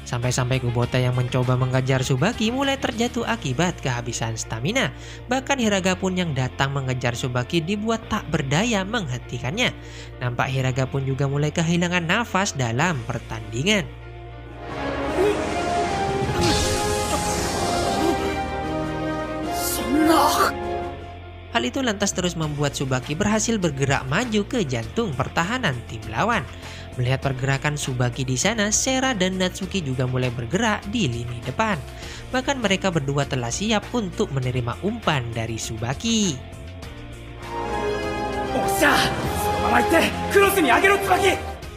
Sampai-sampai Kubota yang mencoba mengejar Tsubaki mulai terjatuh akibat kehabisan stamina. Bahkan Hiraga pun yang datang mengejar Tsubaki dibuat tak berdaya menghentikannya. Nampak Hiraga pun juga mulai kehilangan nafas dalam pertandingan. Hal itu lantas terus membuat Tsubaki berhasil bergerak maju ke jantung pertahanan tim lawan. Melihat pergerakan Tsubaki di sana, Sera dan Natsuki juga mulai bergerak di lini depan. Bahkan mereka berdua telah siap untuk menerima umpan dari Tsubaki.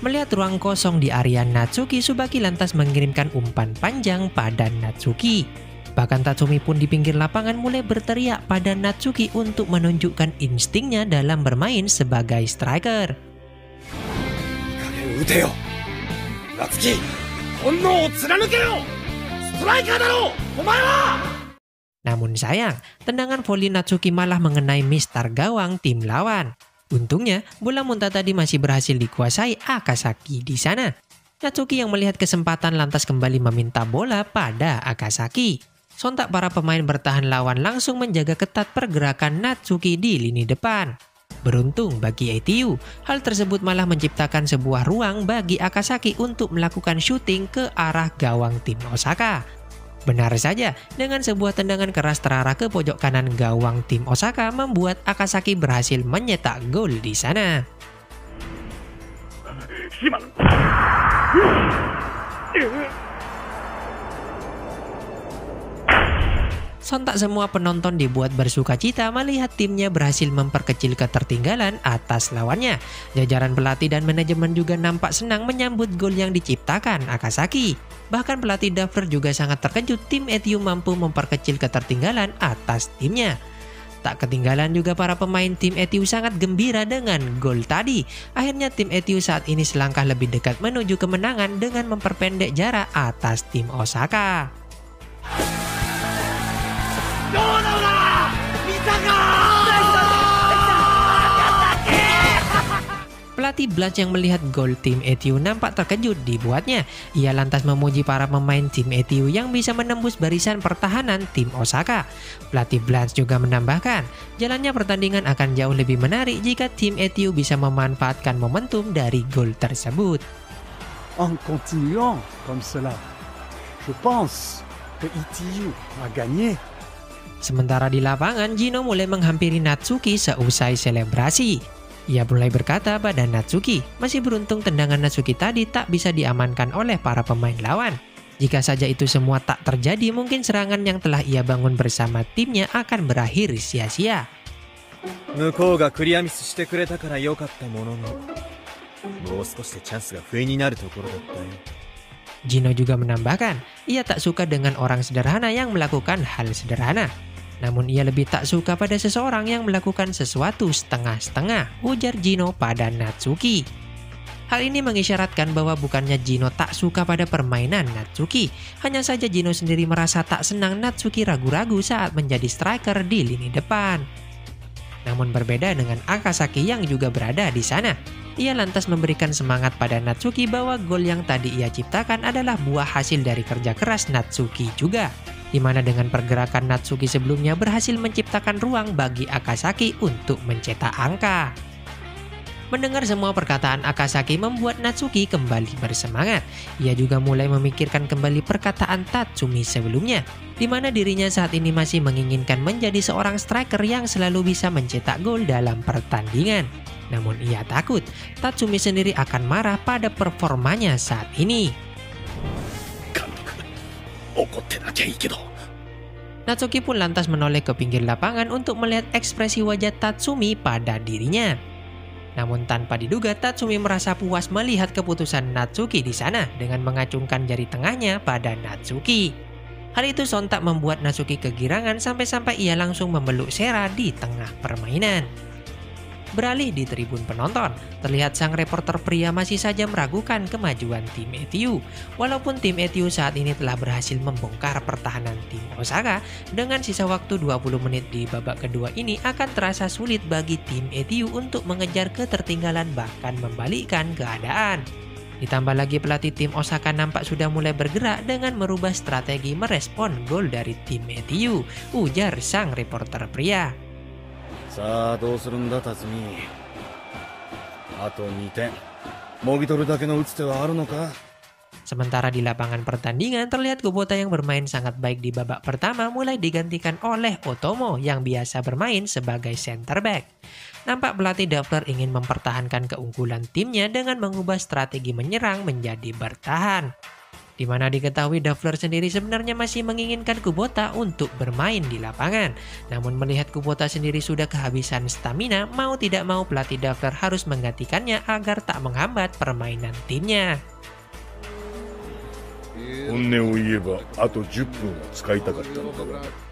Melihat ruang kosong di area Natsuki, Tsubaki lantas mengirimkan umpan panjang pada Natsuki. Bahkan Tatsumi pun di pinggir lapangan mulai berteriak pada Natsuki untuk menunjukkan instingnya dalam bermain sebagai striker. Namun sayang, tendangan voli Natsuki malah mengenai mistar gawang tim lawan. Untungnya, bola muntah tadi masih berhasil dikuasai Akasaki di sana. Natsuki yang melihat kesempatan lantas kembali meminta bola pada Akasaki. Sontak para pemain bertahan lawan langsung menjaga ketat pergerakan Natsuki di lini depan. Beruntung bagi ATU, hal tersebut malah menciptakan sebuah ruang bagi Akasaki untuk melakukan syuting ke arah gawang tim Osaka. Benar saja, dengan sebuah tendangan keras terarah ke pojok kanan gawang tim Osaka membuat Akasaki berhasil menyetak gol di sana. Sontak semua penonton dibuat bersuka cita melihat timnya berhasil memperkecil ketertinggalan atas lawannya. Jajaran pelatih dan manajemen juga nampak senang menyambut gol yang diciptakan Akasaki. Bahkan pelatih Duffer juga sangat terkejut tim ATU mampu memperkecil ketertinggalan atas timnya. Tak ketinggalan juga para pemain tim ATU sangat gembira dengan gol tadi. Akhirnya tim ATU saat ini selangkah lebih dekat menuju kemenangan dengan memperpendek jarak atas tim Osaka. Pelatih Blanche yang melihat gol tim ATU nampak terkejut dibuatnya. Ia lantas memuji para pemain tim ATU yang bisa menembus barisan pertahanan tim Osaka. Pelatih Blanche juga menambahkan, jalannya pertandingan akan jauh lebih menarik jika tim ATU bisa memanfaatkan momentum dari gol tersebut.
En continuant comme cela, je pense que ATU va gagner.
Sementara di lapangan, Jino mulai menghampiri Natsuki seusai selebrasi. Ia mulai berkata pada Natsuki, masih beruntung tendangan Natsuki tadi tak bisa diamankan oleh para pemain lawan. Jika saja itu semua tak terjadi, mungkin serangan yang telah ia bangun bersama timnya akan berakhir sia-sia. Jino juga menambahkan, ia tak suka dengan orang sederhana yang melakukan hal sederhana. Namun ia lebih tak suka pada seseorang yang melakukan sesuatu setengah-setengah, ujar Jino pada Natsuki. Hal ini mengisyaratkan bahwa bukannya Jino tak suka pada permainan Natsuki, hanya saja Jino sendiri merasa tak senang Natsuki ragu-ragu saat menjadi striker di lini depan. Namun berbeda dengan Akasaki yang juga berada di sana. Ia lantas memberikan semangat pada Natsuki bahwa gol yang tadi ia ciptakan adalah buah hasil dari kerja keras Natsuki juga. Di mana dengan pergerakan Natsuki sebelumnya berhasil menciptakan ruang bagi Akasaki untuk mencetak angka. Mendengar semua perkataan Akasaki membuat Natsuki kembali bersemangat. Ia juga mulai memikirkan kembali perkataan Tatsumi sebelumnya, di mana dirinya saat ini masih menginginkan menjadi seorang striker yang selalu bisa mencetak gol dalam pertandingan. Namun ia takut Tatsumi sendiri akan marah pada performanya saat ini. Natsuki pun lantas menoleh ke pinggir lapangan untuk melihat ekspresi wajah Tatsumi pada dirinya. Namun tanpa diduga, Tatsumi merasa puas melihat keputusan Natsuki di sana dengan mengacungkan jari tengahnya pada Natsuki. Hal itu sontak membuat Natsuki kegirangan sampai-sampai ia langsung memeluk Sera di tengah permainan. Beralih di tribun penonton, terlihat sang reporter pria masih saja meragukan kemajuan tim ETU. Walaupun tim ETU saat ini telah berhasil membongkar pertahanan tim Osaka, dengan sisa waktu 20 menit di babak kedua ini akan terasa sulit bagi tim ETU untuk mengejar ketertinggalan bahkan membalikkan keadaan. Ditambah lagi pelatih tim Osaka nampak sudah mulai bergerak dengan merubah strategi merespon gol dari tim ETU, ujar sang reporter pria.
さあどうするんだ辰巳。あと2点もぎ取るだけの打つ手はあるのか。
Sementara di lapangan pertandingan terlihat Kubota yang bermain sangat baik di babak pertama mulai digantikan oleh Otomo yang biasa bermain sebagai center back. Nampak pelatih Dafler ingin mempertahankan keunggulan timnya dengan mengubah strategi menyerang menjadi bertahan. Di mana diketahui Dafler sendiri sebenarnya masih menginginkan Kubota untuk bermain di lapangan. Namun melihat Kubota sendiri sudah kehabisan stamina, mau tidak mau pelatih Dafler harus menggantikannya agar tak menghambat permainan timnya.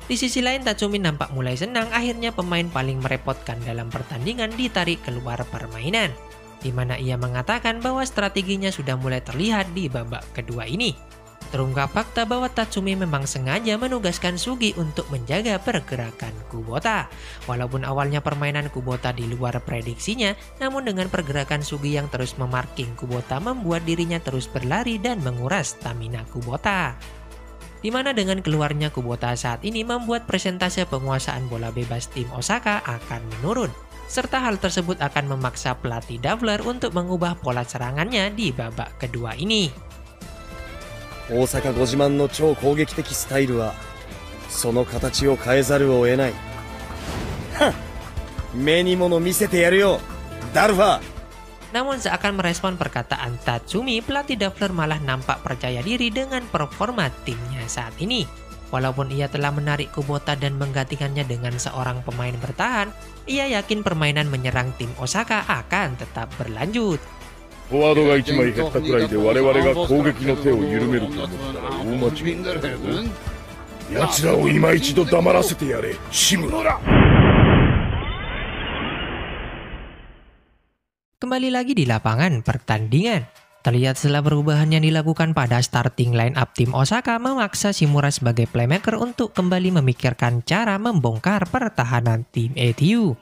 Di sisi lain, Tatsumi nampak mulai senang akhirnya pemain paling merepotkan dalam pertandingan ditarik keluar permainan. Di mana ia mengatakan bahwa strateginya sudah mulai terlihat di babak kedua ini. Terungkap fakta bahwa Tatsumi memang sengaja menugaskan Sugi untuk menjaga pergerakan Kubota. Walaupun awalnya permainan Kubota di luar prediksinya, namun dengan pergerakan Sugi yang terus memarking Kubota membuat dirinya terus berlari dan menguras stamina Kubota. Di mana dengan keluarnya Kubota saat ini membuat persentase penguasaan bola bebas tim Osaka akan menurun. Serta hal tersebut akan memaksa pelatih Dafler untuk mengubah pola serangannya di babak kedua ini.
大阪ご自慢の超攻撃的スタイルはその形を変えざるを得ない。はっ、目に物見せてやるよ、ダルファ。
Namun seakan merespon perkataan Tatsumi, pelatih Dafler malah nampak percaya diri dengan performa timnya saat ini. Walaupun ia telah menarik Kubota dan menggantikannya dengan seorang pemain bertahan, ia yakin permainan menyerang tim Osaka akan tetap berlanjut.
フォワードが1枚減ったくらいで我々が攻撃の手を緩めると思ったら大間違いだよ。奴らを今一度黙らせてやれ、志村。
Kembali lagi di lapangan pertandingan. Terlihat setelah perubahan yang dilakukan pada starting line up tim Osaka memaksa Shimura sebagai playmaker untuk kembali memikirkan cara membongkar pertahanan tim ETU.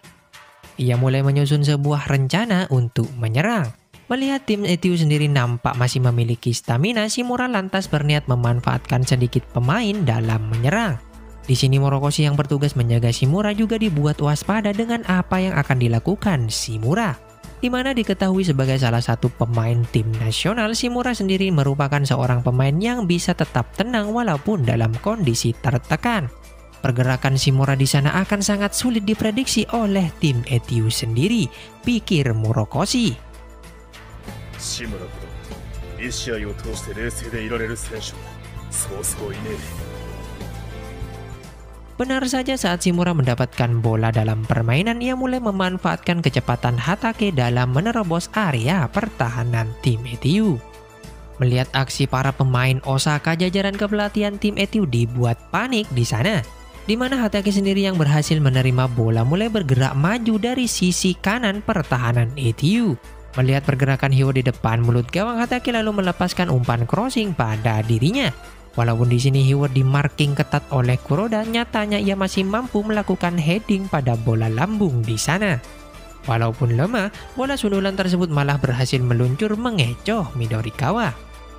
Ia mulai menyusun sebuah rencana untuk menyerang. Melihat tim ETU sendiri nampak masih memiliki stamina, Shimura lantas berniat memanfaatkan sedikit pemain dalam menyerang. Di sini Morokoshi yang bertugas menjaga Shimura juga dibuat waspada dengan apa yang akan dilakukan Shimura. Di mana diketahui sebagai salah satu pemain tim nasional, Shimura sendiri merupakan seorang pemain yang bisa tetap tenang walaupun dalam kondisi tertekan. Pergerakan Shimura di sana akan sangat sulit diprediksi oleh tim ETU sendiri, pikir Morokoshi.
志村こと1試合を通して冷静でいられる選手もそうそういねえ。
Benar saja saat Shimura mendapatkan bola dalam permainan, ia mulai memanfaatkan kecepatan Hatake dalam menerobos area pertahanan tim ETU. Melihat aksi para pemain Osaka, jajaran kepelatihan tim ETU dibuat panik di sana. Di mana Hatake sendiri yang berhasil menerima bola mulai bergerak maju dari sisi kanan pertahanan ETU. Melihat pergerakan Hyo di depan mulut gawang, Hatake lalu melepaskan umpan crossing pada dirinya. Walaupun di sini Hyo di marking ketat oleh Kuroda, nyatanya ia masih mampu melakukan heading pada bola lambung di sana. Walaupun lemah, bola sundulan tersebut malah berhasil meluncur mengecoh Midorikawa.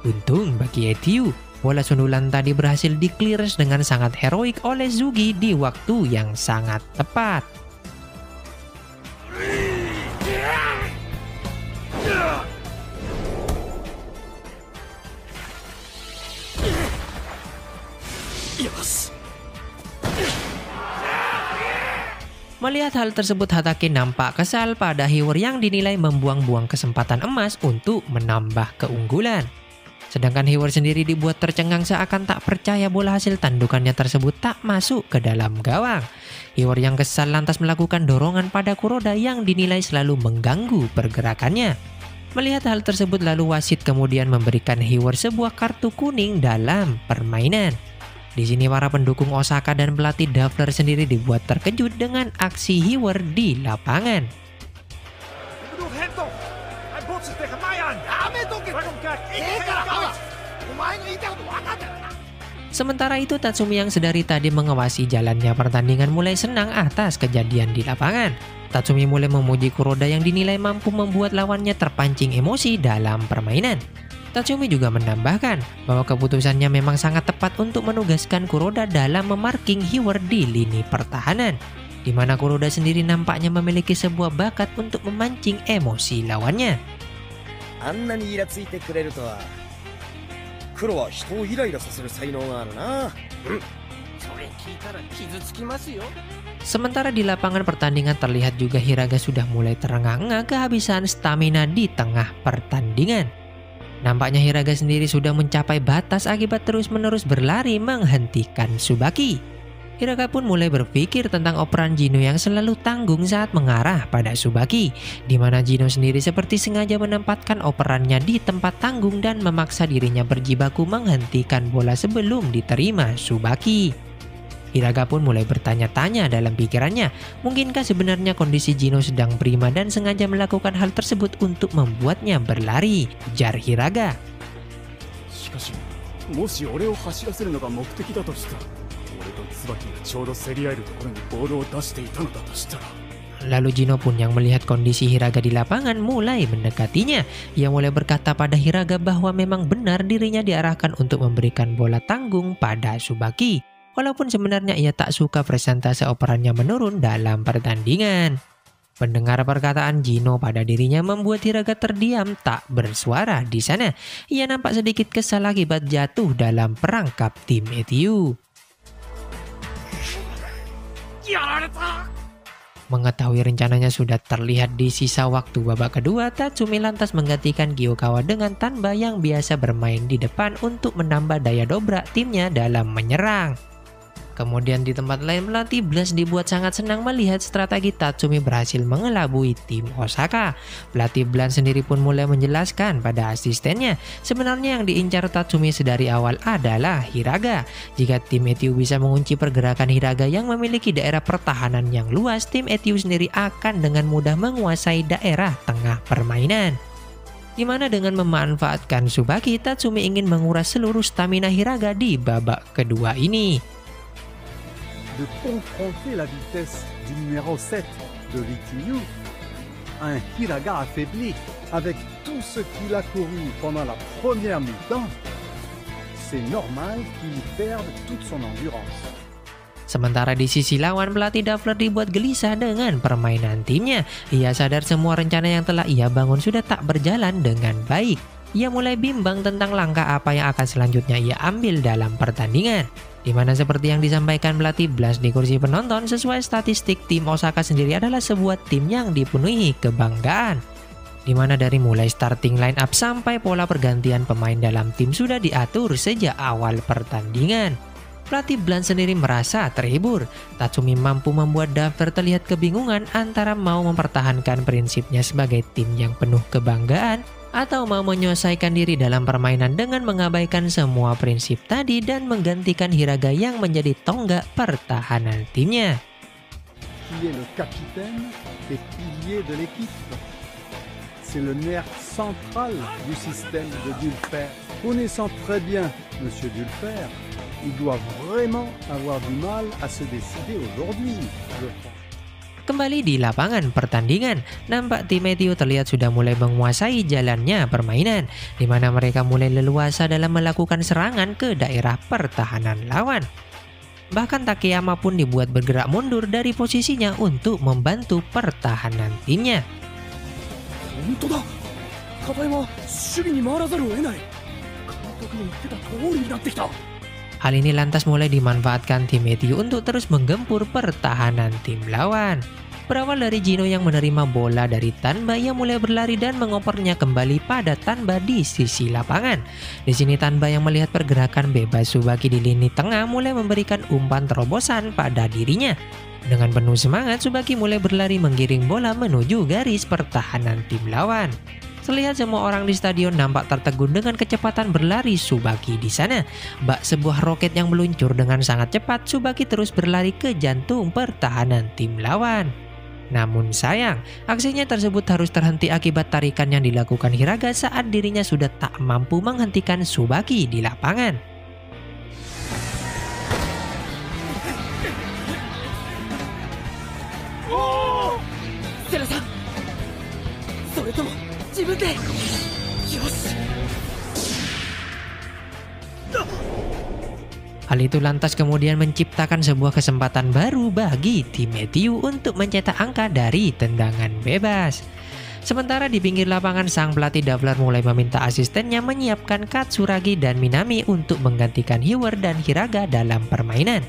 Untung bagi ETU, bola sundulan tadi berhasil di-clearance dengan sangat heroik oleh Sugi di waktu yang sangat tepat. Melihat hal tersebut, Hatake nampak kesal pada Hyo yang dinilai membuang-buang kesempatan emas untuk menambah keunggulan. Sedangkan Hiwar sendiri dibuat tercengang seakan tak percaya bola hasil tandukannya tersebut tak masuk ke dalam gawang. Hiwar yang kesal lantas melakukan dorongan pada Kuroda yang dinilai selalu mengganggu pergerakannya. Melihat hal tersebut lalu wasit kemudian memberikan Hiwar sebuah kartu kuning dalam permainan. Di sini para pendukung Osaka dan pelatih Dafler sendiri dibuat terkejut dengan aksi Hiwar di lapangan. Sementara itu Tatsumi yang sedari tadi mengawasi jalannya pertandingan mulai senang atas kejadian di lapangan. Tatsumi mulai memuji Kuroda yang dinilai mampu membuat lawannya terpancing emosi dalam permainan. Tatsumi juga menambahkan bahwa keputusannya memang sangat tepat untuk menugaskan Kuroda dalam memarking Hiwar di lini pertahanan, di mana Kuroda sendiri nampaknya memiliki sebuah bakat untuk memancing emosi lawannya.
あんなにイラついてくれるとは。黒は人をイライラさせる才能があるな。それ聞いたら傷つきますよ。
Sementara di lapangan pertandingan terlihat juga Hiraga sudah mulai terengah-engah kehabisan stamina di tengah pertandingan. Nampaknya Hiraga sendiri sudah mencapai batas akibat terus-menerus berlari menghentikan Tsubaki. Hiraga pun mulai berpikir tentang operan Jino yang selalu tanggung saat mengarah pada Tsubaki, di mana Jino sendiri seperti sengaja menempatkan operannya di tempat tanggung dan memaksa dirinya berjibaku menghentikan bola sebelum diterima Tsubaki. Hiraga pun mulai bertanya-tanya dalam pikirannya, mungkinkah sebenarnya kondisi Jino sedang prima dan sengaja melakukan hal tersebut untuk membuatnya berlari, ujar Hiraga.
しかし、もし俺を走らせるのが目的だとしたら、俺と椿がちょうど競り合えるところにボールを出していたのだとしたら。
Lalu Jino pun yang melihat kondisi Hiraga di lapangan mulai mendekatinya. Ia mulai berkata pada Hiraga bahwa memang benar dirinya diarahkan untuk memberikan bola tanggung pada Tsubaki. Walaupun sebenarnya ia tak suka persentase operannya menurun dalam pertandingan. Mendengar perkataan Jino pada dirinya membuat Hiraga terdiam tak bersuara di sana. Ia nampak sedikit kesal akibat jatuh dalam perangkap tim Etiu. Mengetahui rencananya sudah terlihat di sisa waktu babak kedua, Tatsumi lantas menggantikan Gyukawa dengan Tanba yang biasa bermain di depan untuk menambah daya dobrak timnya dalam menyerang. Kemudian di tempat lain pelatih Blast dibuat sangat senang melihat strategi Tatsumi berhasil mengelabui tim Osaka. Pelatih Blast sendiri pun mulai menjelaskan pada asistennya sebenarnya yang diincar Tatsumi sedari awal adalah Hiraga. Jika tim Etiu bisa mengunci pergerakan Hiraga yang memiliki daerah pertahanan yang luas, tim Etiu sendiri akan dengan mudah menguasai daerah tengah permainan. Di mana dengan memanfaatkan Tsubaki, Tatsumi ingin menguras seluruh stamina Hiraga di babak kedua ini.
De confronter la vitesse du numéro 7 de l'Itiyu, un Hiraga affaibli avec tout ce qu'il a couru pendant la première mi-temps, c'est normal qu'il perde toute son endurance.
Sementara di sisi lawan, pelatih Dafler dibuat gelisah dengan permainan timnya. Ia sadar semua rencana yang telah ia bangun sudah tak berjalan dengan baik. Ia mulai bimbang tentang langkah apa yang akan selanjutnya ia ambil dalam pertandingan. Di mana seperti yang disampaikan pelatih Blast di kursi penonton, sesuai statistik tim Osaka sendiri adalah sebuah tim yang dipenuhi kebanggaan. Di mana dari mulai starting line up sampai pola pergantian pemain dalam tim sudah diatur sejak awal pertandingan. Pelatih Blast sendiri merasa terhibur. Tatsumi mampu membuat Dafter terlihat kebingungan antara mau mempertahankan prinsipnya sebagai tim yang penuh kebanggaan atau mau menyelesaikan diri dalam permainan dengan mengabaikan semua prinsip tadi dan menggantikan Hiraga yang menjadi tonggak pertahanan timnya.
Qui est le capitaine et pilier de l'équipe. C'est le nerf central du système de Dulfer. Connaissant très bien Monsieur Dulfer, il doit vraiment avoir du mal à se décider aujourd'hui, je pense.
Kembali di lapangan pertandingan, nampak tim Etiu terlihat sudah mulai menguasai jalannya permainan, di mana mereka mulai leluasa dalam melakukan serangan ke daerah pertahanan lawan. Bahkan Takeyama pun dibuat bergerak mundur dari posisinya untuk membantu pertahanan timnya. Hal ini lantas mulai dimanfaatkan tim Etiu untuk terus menggempur pertahanan tim lawan. Berawal dari Jino yang menerima bola dari Tanba, ia mulai berlari dan mengopernya kembali pada Tanba di sisi lapangan. Di sini Tanba yang melihat pergerakan bebas Tsubaki di lini tengah mulai memberikan umpan terobosan pada dirinya. Dengan penuh semangat, Tsubaki mulai berlari menggiring bola menuju garis pertahanan tim lawan. Terlihat semua orang di stadion nampak tertegun dengan kecepatan berlari Tsubaki di sana. Bak sebuah roket yang meluncur dengan sangat cepat, Tsubaki terus berlari ke jantung pertahanan tim lawan. Namun sayang, aksinya tersebut harus terhenti akibat tarikan yang dilakukan Hiraga saat dirinya sudah tak mampu menghentikan Tsubaki di lapangan. Hal itu lantas kemudian menciptakan sebuah kesempatan baru bagi tim Etiu untuk mencetak angka dari tendangan bebas. Sementara di pinggir lapangan, sang pelatih Davler mulai meminta asistennya menyiapkan Katsuragi dan Minami untuk menggantikan Hiwer dan Hiraga dalam permainan.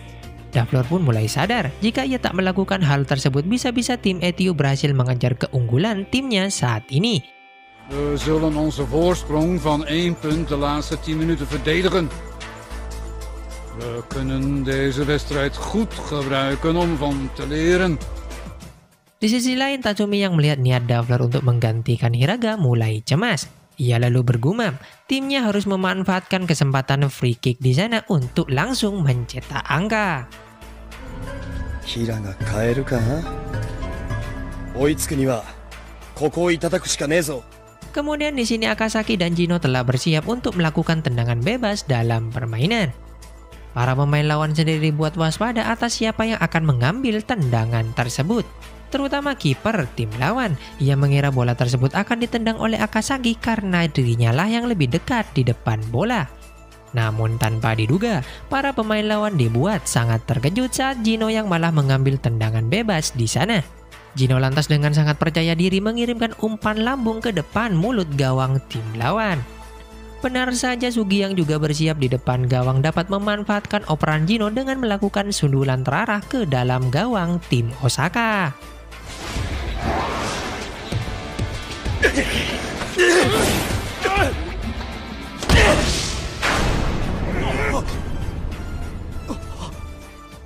Davler pun mulai sadar jika ia tak melakukan hal tersebut bisa-bisa tim Etiu berhasil mengejar keunggulan timnya saat ini.
We zullen onze voorsprong van 1 punt de laatste 10 minuten verdedigen. We kunnen deze wedstrijd goed gebruiken om van te leren.
Di sisi lain, Tatsumi yang melihat niat Davler untuk menggantikan Hiraga mulai cemas. Ia lalu bergumam, timnya harus memanfaatkan kesempatan free kick di sana untuk langsung mencetak angka.
Hiraga kaeru ka? Oitsuku ni wa koko itadaku shika nee zo.
Kemudian di sini Akasaki dan Jino telah bersiap untuk melakukan tendangan bebas dalam permainan. Para pemain lawan sendiri dibuat waspada atas siapa yang akan mengambil tendangan tersebut. Terutama kiper tim lawan. Ia mengira bola tersebut akan ditendang oleh Akasaki karena dirinya lah yang lebih dekat di depan bola. Namun tanpa diduga, para pemain lawan dibuat sangat terkejut saat Jino yang malah mengambil tendangan bebas di sana. Jino lantas dengan sangat percaya diri mengirimkan umpan lambung ke depan mulut gawang tim lawan. Benar saja, Sugi yang juga bersiap di depan gawang dapat memanfaatkan operan Jino dengan melakukan sundulan terarah ke dalam gawang tim Osaka.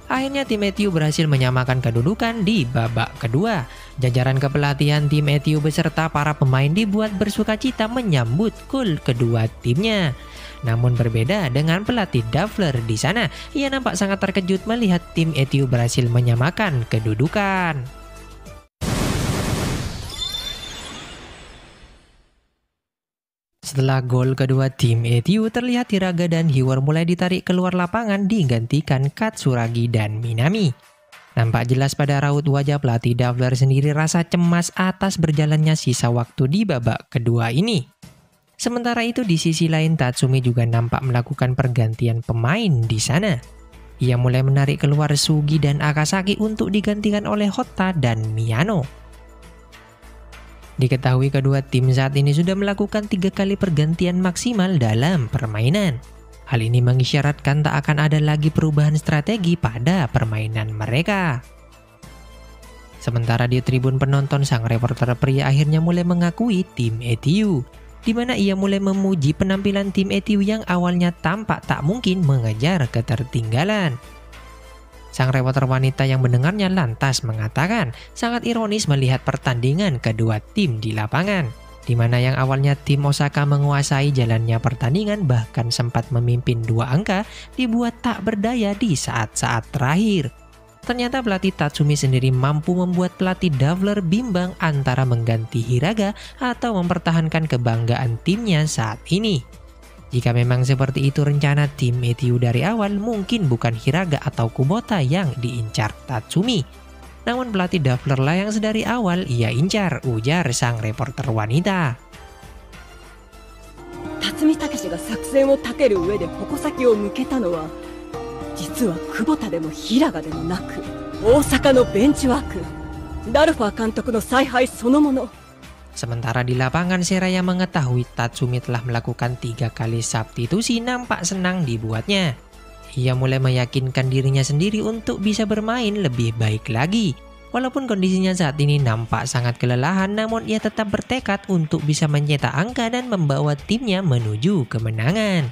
Akhirnya tim Etiu berhasil menyamakan kedudukan di babak kedua. Jajaran kepelatihan tim Etiu beserta para pemain dibuat bersukacita menyambut gol kedua timnya. Namun berbeda dengan pelatih Davler di sana, ia nampak sangat terkejut melihat tim Etiu berhasil menyamakan kedudukan. Setelah gol kedua tim Etiu, terlihat Hiraga dan Hiwer mulai ditarik keluar lapangan digantikan Katsuragi dan Minami. Nampak jelas pada raut wajah pelatih Davler sendiri rasa cemas atas berjalannya sisa waktu di babak kedua ini. Sementara itu di sisi lain Tatsumi juga nampak melakukan pergantian pemain di sana. Ia mulai menarik keluar Sugi dan Akasaki untuk digantikan oleh Hotta dan Miyano. Diketahui kedua tim saat ini sudah melakukan 3 kali pergantian maksimal dalam permainan. Hal ini mengisyaratkan tak akan ada lagi perubahan strategi pada permainan mereka. Sementara di tribun penonton, sang reporter pria akhirnya mulai mengakui tim Etiu, di mana ia mulai memuji penampilan tim Etiu yang awalnya tampak tak mungkin mengejar ketertinggalan. Sang reporter wanita yang mendengarnya lantas mengatakan sangat ironis melihat pertandingan kedua tim di lapangan, di mana yang awalnya tim Osaka menguasai jalannya pertandingan bahkan sempat memimpin 2 angka dibuat tak berdaya di saat-saat terakhir. Ternyata pelatih Tatsumi sendiri mampu membuat pelatih Davler bimbang antara mengganti Hiraga atau mempertahankan kebanggaan timnya saat ini. Jika memang seperti itu rencana tim Etiu dari awal, mungkin bukan Hiraga atau Kubota yang diincar Tatsumi. Namun pelatih Davler lah yang sedari awal ia incar, ujar sang reporter wanita.
Tatsumi Takeshiが作戦を立てる上で矛先を向けたのは、実は久保田でも平賀でもなく、大阪のベンチワーク、ダルファー監督の采配そのもの。
Sementara di lapangan, Seraya mengetahui Tatsumi telah melakukan 3 kali substitusi nampak senang dibuatnya. Ia mulai meyakinkan dirinya sendiri untuk bisa bermain lebih baik lagi. Walaupun kondisinya saat ini nampak sangat kelelahan, namun ia tetap bertekad untuk bisa mencetak angka dan membawa timnya menuju kemenangan.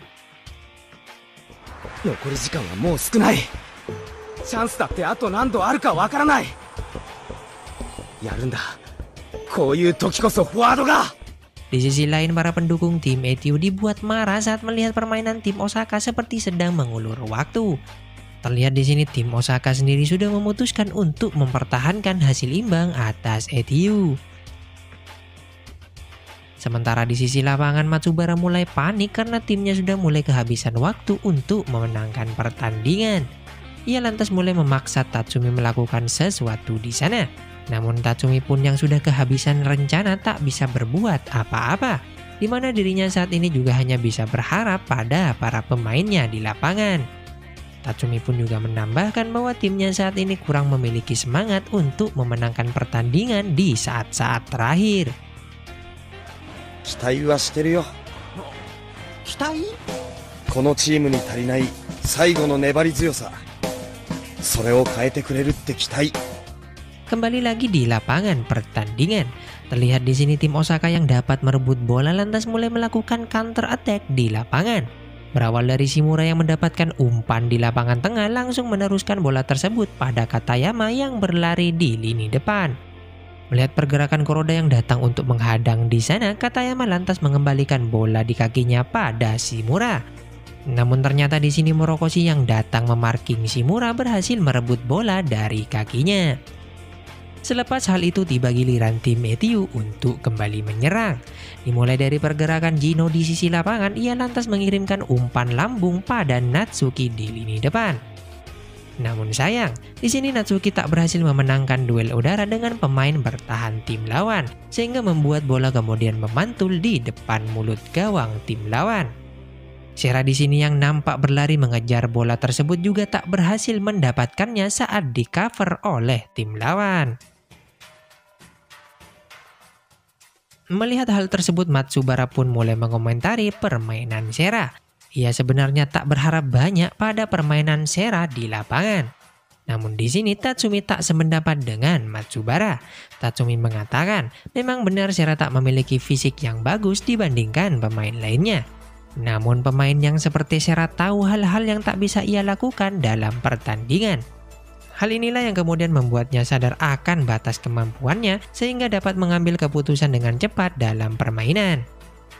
残り時間はもう少ない。チャンスだってあと何度あるかわからない。やるんだ。こういう時こそフォワードが。
Di sisi lain, para pendukung tim ETU dibuat marah saat melihat permainan tim Osaka seperti sedang mengulur waktu. Terlihat di sini tim Osaka sendiri sudah memutuskan untuk mempertahankan hasil imbang atas ETU. Sementara di sisi lapangan, Matsubara mulai panik karena timnya sudah mulai kehabisan waktu untuk memenangkan pertandingan. Ia lantas mulai memaksa Tatsumi melakukan sesuatu di sana. Namun Tatsumi pun yang sudah kehabisan rencana tak bisa berbuat apa-apa, di mana dirinya saat ini juga hanya bisa berharap pada para pemainnya di lapangan. Tatsumi pun juga menambahkan bahwa timnya saat ini kurang memiliki semangat untuk memenangkan pertandingan di saat-saat terakhir.
期待はしてるよ。
期待？
このチームに足りない最後の粘り強さ。それを変えてくれるって期待。
Kembali lagi di lapangan pertandingan, terlihat di sini tim Osaka yang dapat merebut bola lantas mulai melakukan counter attack di lapangan. Berawal dari Shimura yang mendapatkan umpan di lapangan tengah, langsung meneruskan bola tersebut pada Katayama yang berlari di lini depan. Melihat pergerakan Kuroda yang datang untuk menghadang di sana, Katayama lantas mengembalikan bola di kakinya pada Shimura. Namun ternyata di sini Morokoshi yang datang memarking Shimura berhasil merebut bola dari kakinya. Selepas hal itu tiba giliran tim ETU untuk kembali menyerang. Dimulai dari pergerakan Jino di sisi lapangan, ia lantas mengirimkan umpan lambung pada Natsuki di lini depan. Namun sayang, di sini Natsuki tak berhasil memenangkan duel udara dengan pemain bertahan tim lawan, sehingga membuat bola kemudian memantul di depan mulut gawang tim lawan. Sera di sini yang nampak berlari mengejar bola tersebut juga tak berhasil mendapatkannya saat di cover oleh tim lawan. Melihat hal tersebut, Matsubara pun mulai mengomentari permainan Sera. Ia sebenarnya tak berharap banyak pada permainan Sera di lapangan. Namun di sini Tatsumi tak sependapat dengan Matsubara. Tatsumi mengatakan memang benar Sera tak memiliki fisik yang bagus dibandingkan pemain lainnya. Namun pemain yang seperti Sera tahu hal-hal yang tak bisa ia lakukan dalam pertandingan. Hal inilah yang kemudian membuatnya sadar akan batas kemampuannya sehingga dapat mengambil keputusan dengan cepat dalam permainan.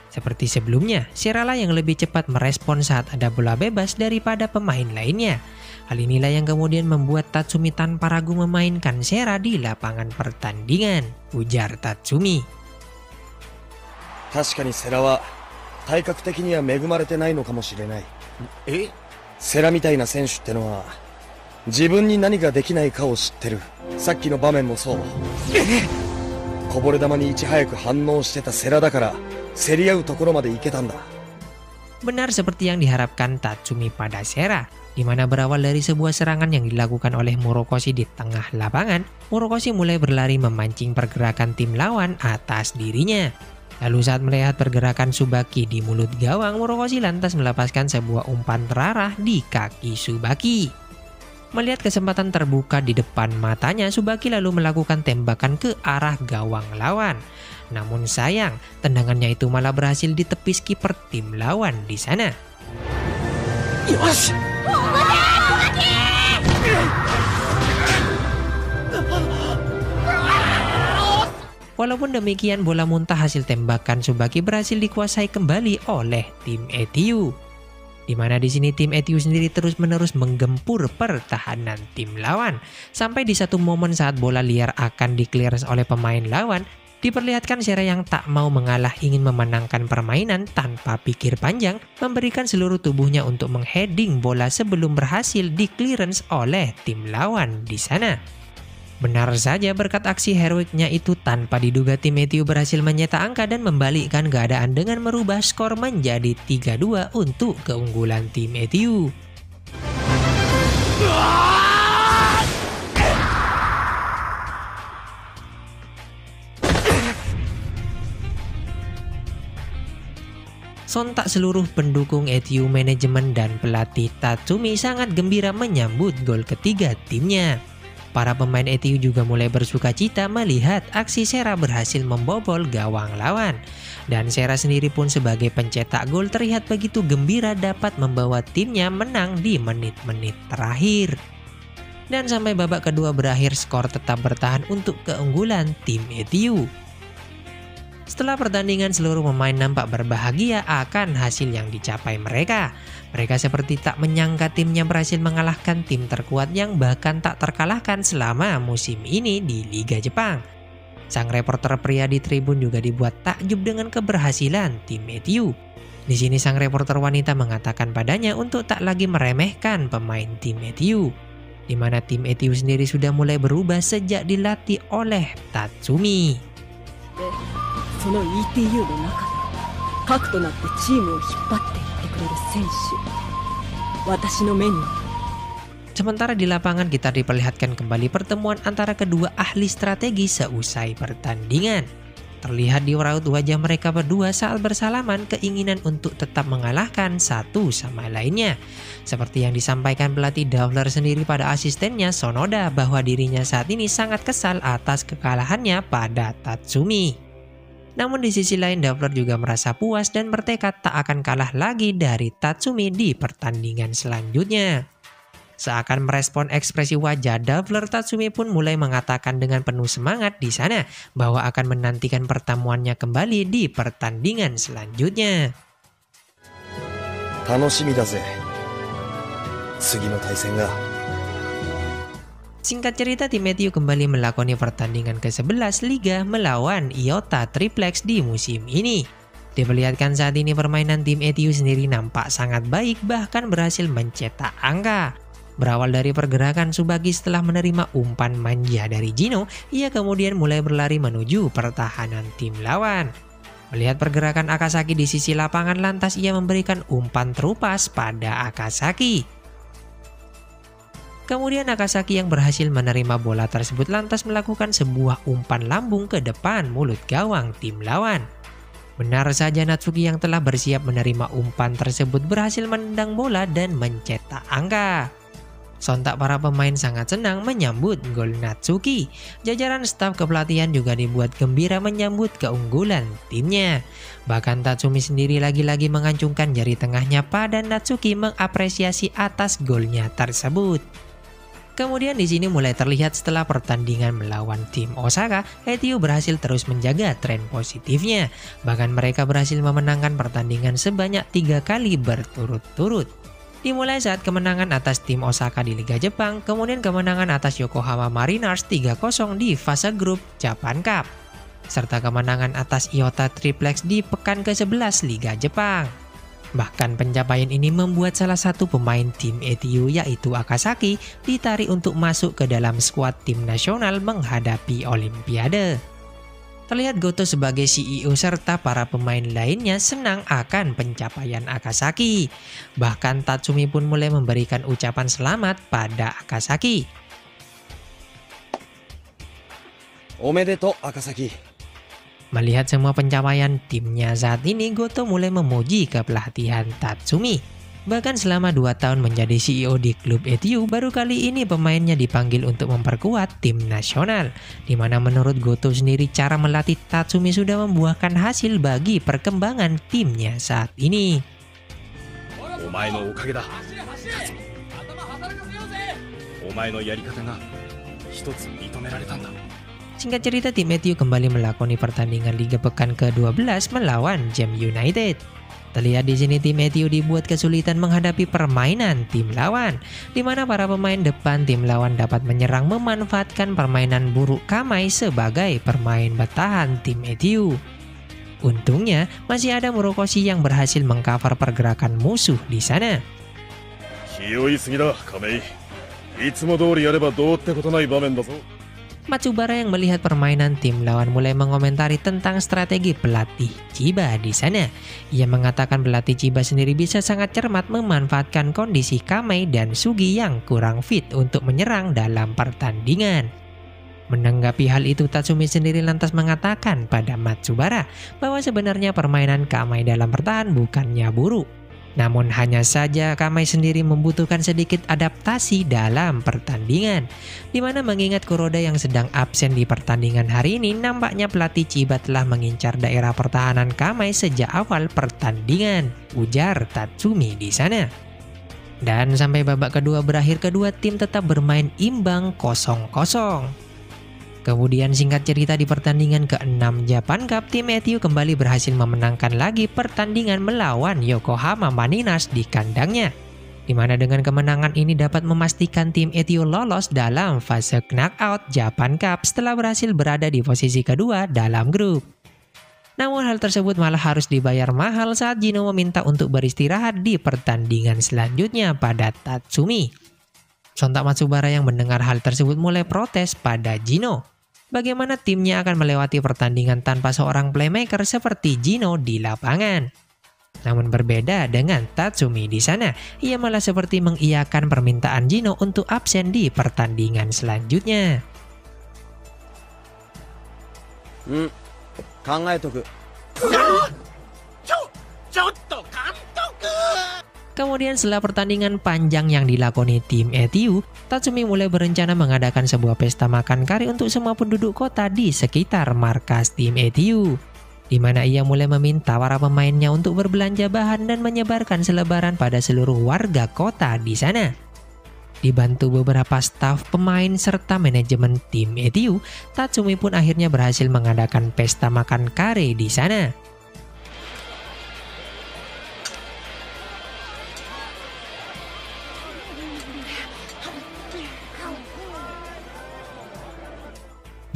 Seperti sebelumnya, Sera lah yang lebih cepat merespon saat ada bola bebas daripada pemain lainnya. Hal inilah yang kemudian membuat Tatsumi tanpa ragu memainkan Sera di lapangan pertandingan, ujar Tatsumi.
確かにセラは体格的には恵まれてないのかもしれない。セラみたいな選手ってのは自分に何ができないかを知ってる。さっきの場面もそう。こぼれ球にいち早く反応してたセラだから競り合うところまで行けたんだ。
Benar seperti yang diharapkan Tatsumi pada Sera, di mana berawal dari sebuah serangan yang dilakukan oleh Morokoshi di tengah lapangan, Morokoshi mulai berlari memancing pergerakan tim lawan atas dirinya. Lalu saat melihat pergerakan Tsubaki di mulut gawang, Morokoshi lantas melepaskan sebuah umpan terarah di kaki Tsubaki. Melihat kesempatan terbuka di depan matanya, Tsubaki lalu melakukan tembakan ke arah gawang lawan. Namun sayang, tendangannya itu malah berhasil ditepis kiper tim lawan di sana. Walaupun demikian, bola muntah hasil tembakan Tsubaki berhasil dikuasai kembali oleh tim ETU. Di mana di sini tim ETU sendiri terus-menerus menggempur pertahanan tim lawan. Sampai di satu momen saat bola liar akan di-clearance oleh pemain lawan, diperlihatkan Sera yang tak mau mengalah ingin memenangkan permainan tanpa pikir panjang, memberikan seluruh tubuhnya untuk mengheading bola sebelum berhasil di-clearance oleh tim lawan di sana. Benar saja, berkat aksi heroiknya itu tanpa diduga tim ETU berhasil mencetak angka dan membalikkan keadaan dengan merubah skor menjadi 3-2 untuk keunggulan tim ETU. Sontak seluruh pendukung ETU, manajemen dan pelatih Tatsumi sangat gembira menyambut gol ketiga timnya. para pemain ETU juga mulai bersuka cita melihat aksi Sera berhasil membobol gawang lawan. Dan Sera sendiri pun sebagai pencetak gol terlihat begitu gembira dapat membawa timnya menang di menit-menit terakhir. Dan sampai babak kedua berakhir, skor tetap bertahan untuk keunggulan tim ETU. Setelah pertandingan, seluruh pemain nampak berbahagia akan hasil yang dicapai mereka. Mereka seperti tak menyangka timnya berhasil mengalahkan tim terkuat yang bahkan tak terkalahkan selama musim ini di Liga Jepang. Sang reporter pria di tribun juga dibuat takjub dengan keberhasilan tim ETU. Di sini sang reporter wanita mengatakan padanya untuk tak lagi meremehkan pemain tim ETU, di mana tim ETU sendiri sudah mulai berubah sejak dilatih oleh Tatsumi.
その ETU の中で核となってチームを引っ張っていってくれる選手、私の目には。
Sementara di lapangan kita diperlihatkan kembali pertemuan antara kedua ahli strategi seusai pertandingan. Terlihat di raut wajah mereka berdua saat bersalaman keinginan untuk tetap mengalahkan satu sama lainnya. Seperti yang disampaikan pelatih Dawler sendiri pada asistennya Sonoda bahwa dirinya saat ini sangat kesal atas kekalahannya pada Tatsumi. Namun di sisi lain Dawler juga merasa puas dan bertekad tak akan kalah lagi dari Tatsumi di pertandingan selanjutnya. Seakan merespon ekspresi wajah Dawler, Tatsumi pun mulai mengatakan dengan penuh semangat di sana bahwa akan menantikan pertemuannya kembali di pertandingan selanjutnya.
楽しみだぜ。次の対戦が。
Singkat cerita, tim ETU kembali melakoni pertandingan ke-11 Liga melawan Iota Triplex di musim ini. Diperlihatkan saat ini permainan tim ETU sendiri nampak sangat baik, bahkan berhasil mencetak angka. Berawal dari pergerakan Tsubaki setelah menerima umpan manja dari Jino, ia kemudian mulai berlari menuju pertahanan tim lawan. Melihat pergerakan Akasaki di sisi lapangan, lantas ia memberikan umpan terupas pada Akasaki. Kemudian Akasaki yang berhasil menerima bola tersebut lantas melakukan sebuah umpan lambung ke depan mulut gawang tim lawan. Benar saja, Natsuki yang telah bersiap menerima umpan tersebut berhasil menendang bola dan mencetak angka. Sontak para pemain sangat senang menyambut gol Natsuki. Jajaran staf kepelatihan juga dibuat gembira menyambut keunggulan timnya. Bahkan Tatsumi sendiri lagi-lagi mengancungkan jari tengahnya pada Natsuki mengapresiasi atas golnya tersebut. Kemudian di sini mulai terlihat setelah pertandingan melawan tim Osaka, ETU berhasil terus menjaga tren positifnya. Bahkan mereka berhasil memenangkan pertandingan sebanyak 3 kali berturut-turut. Dimulai saat kemenangan atas tim Osaka di Liga Jepang, kemudian kemenangan atas Yokohama Mariners 3-0 di fase grup Japan Cup, serta kemenangan atas Iota Triplex di pekan ke-11 Liga Jepang. Bahkan pencapaian ini membuat salah satu pemain tim ETU yaitu Akasaki ditarik untuk masuk ke dalam skuad tim nasional menghadapi Olimpiade. Terlihat Goto sebagai CEO serta para pemain lainnya senang akan pencapaian Akasaki. Bahkan Tatsumi pun mulai memberikan ucapan selamat pada Akasaki.
Omedetou Akasaki.
Melihat semua pencapaian timnya saat ini, Goto mulai memuji kepelatihan Tatsumi. Bahkan selama 2 tahun menjadi CEO di klub ETU, baru kali ini pemainnya dipanggil untuk memperkuat tim nasional. Dimana menurut Goto sendiri cara melatih Tatsumi sudah membuahkan hasil bagi perkembangan timnya saat ini.
Omae no okage da, Tatsumi. Omae no yarikata ga hitotsu mitomerareta nda.
Singkat cerita, tim ETU kembali melakoni pertandingan Liga pekan ke-12 melawan Jam United. Terlihat di sini tim ETU dibuat kesulitan menghadapi permainan tim lawan, di mana para pemain depan tim lawan dapat menyerang memanfaatkan permainan buruk Kamai sebagai permain bertahan tim ETU. Untungnya masih ada Murokoshi yang berhasil mengcover pergerakan musuh di sana. Matsubara yang melihat permainan tim lawan mulai mengomentari tentang strategi pelatih Chiba di sana. Ia mengatakan pelatih Chiba sendiri bisa sangat cermat memanfaatkan kondisi Kamei dan Sugi yang kurang fit untuk menyerang dalam pertandingan. Menanggapi hal itu, Tatsumi sendiri lantas mengatakan pada Matsubara bahwa sebenarnya permainan Kamei dalam bertahan bukannya buruk. Namun hanya saja Kamai sendiri membutuhkan sedikit adaptasi dalam pertandingan. Dimana mengingat Kuroda yang sedang absen di pertandingan hari ini, nampaknya pelatih Chiba telah mengincar daerah pertahanan Kamai sejak awal pertandingan, ujar Tatsumi di sana. Dan sampai babak kedua berakhir, kedua tim tetap bermain imbang 0-0. Kemudian singkat cerita di pertandingan ke-6 Japan Cup, tim Etiu kembali berhasil memenangkan lagi pertandingan melawan Yokohama Marinos di kandangnya. Di mana dengan kemenangan ini dapat memastikan tim Etiu lolos dalam fase knockout Japan Cup setelah berhasil berada di posisi kedua dalam grup. Namun hal tersebut malah harus dibayar mahal saat Jino meminta untuk beristirahat di pertandingan selanjutnya pada Tatsumi. Sontak Matsubara yang mendengar hal tersebut mulai protes pada Jino. Bagaimana timnya akan melewati pertandingan tanpa seorang playmaker seperti Jino di lapangan. Namun berbeda dengan Tatsumi di sana, ia malah seperti mengiyakan permintaan Jino untuk absen di pertandingan selanjutnya. Kemudian setelah pertandingan panjang yang dilakoni tim Etiu, Tatsumi mulai berencana mengadakan sebuah pesta makan kari untuk semua penduduk kota di sekitar markas tim Etiu. Di mana ia mulai meminta para pemainnya untuk berbelanja bahan dan menyebarkan selebaran pada seluruh warga kota di sana. Dibantu beberapa staf pemain serta manajemen tim Etiu, Tatsumi pun akhirnya berhasil mengadakan pesta makan kare di sana.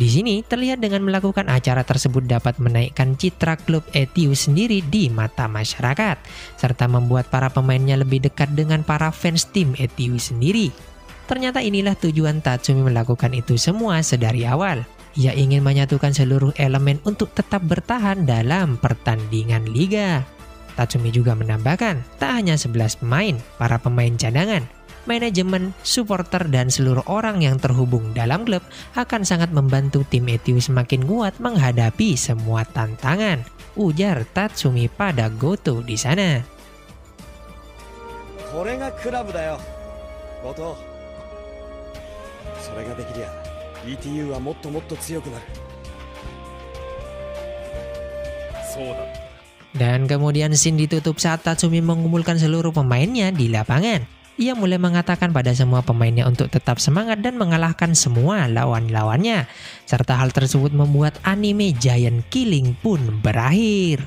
Di sini terlihat dengan melakukan acara tersebut dapat menaikkan citra klub Etiu sendiri di mata masyarakat, serta membuat para pemainnya lebih dekat dengan para fans tim Etiu sendiri. Ternyata inilah tujuan Tatsumi melakukan itu semua sedari awal. Ia ingin menyatukan seluruh elemen untuk tetap bertahan dalam pertandingan liga. Tatsumi juga menambahkan, tak hanya 11 pemain, para pemain cadangan, manajemen, supporter, dan seluruh orang yang terhubung dalam klub akan sangat membantu tim Etiu semakin kuat menghadapi semua tantangan, ujar Tatsumi pada Goto di sana. Dan kemudian scene ditutup saat Tatsumi mengumpulkan seluruh pemainnya di lapangan. Ia mulai mengatakan pada semua pemainnya untuk tetap semangat dan mengalahkan semua lawan-lawannya. Serta hal tersebut membuat anime Giant Killing pun berakhir.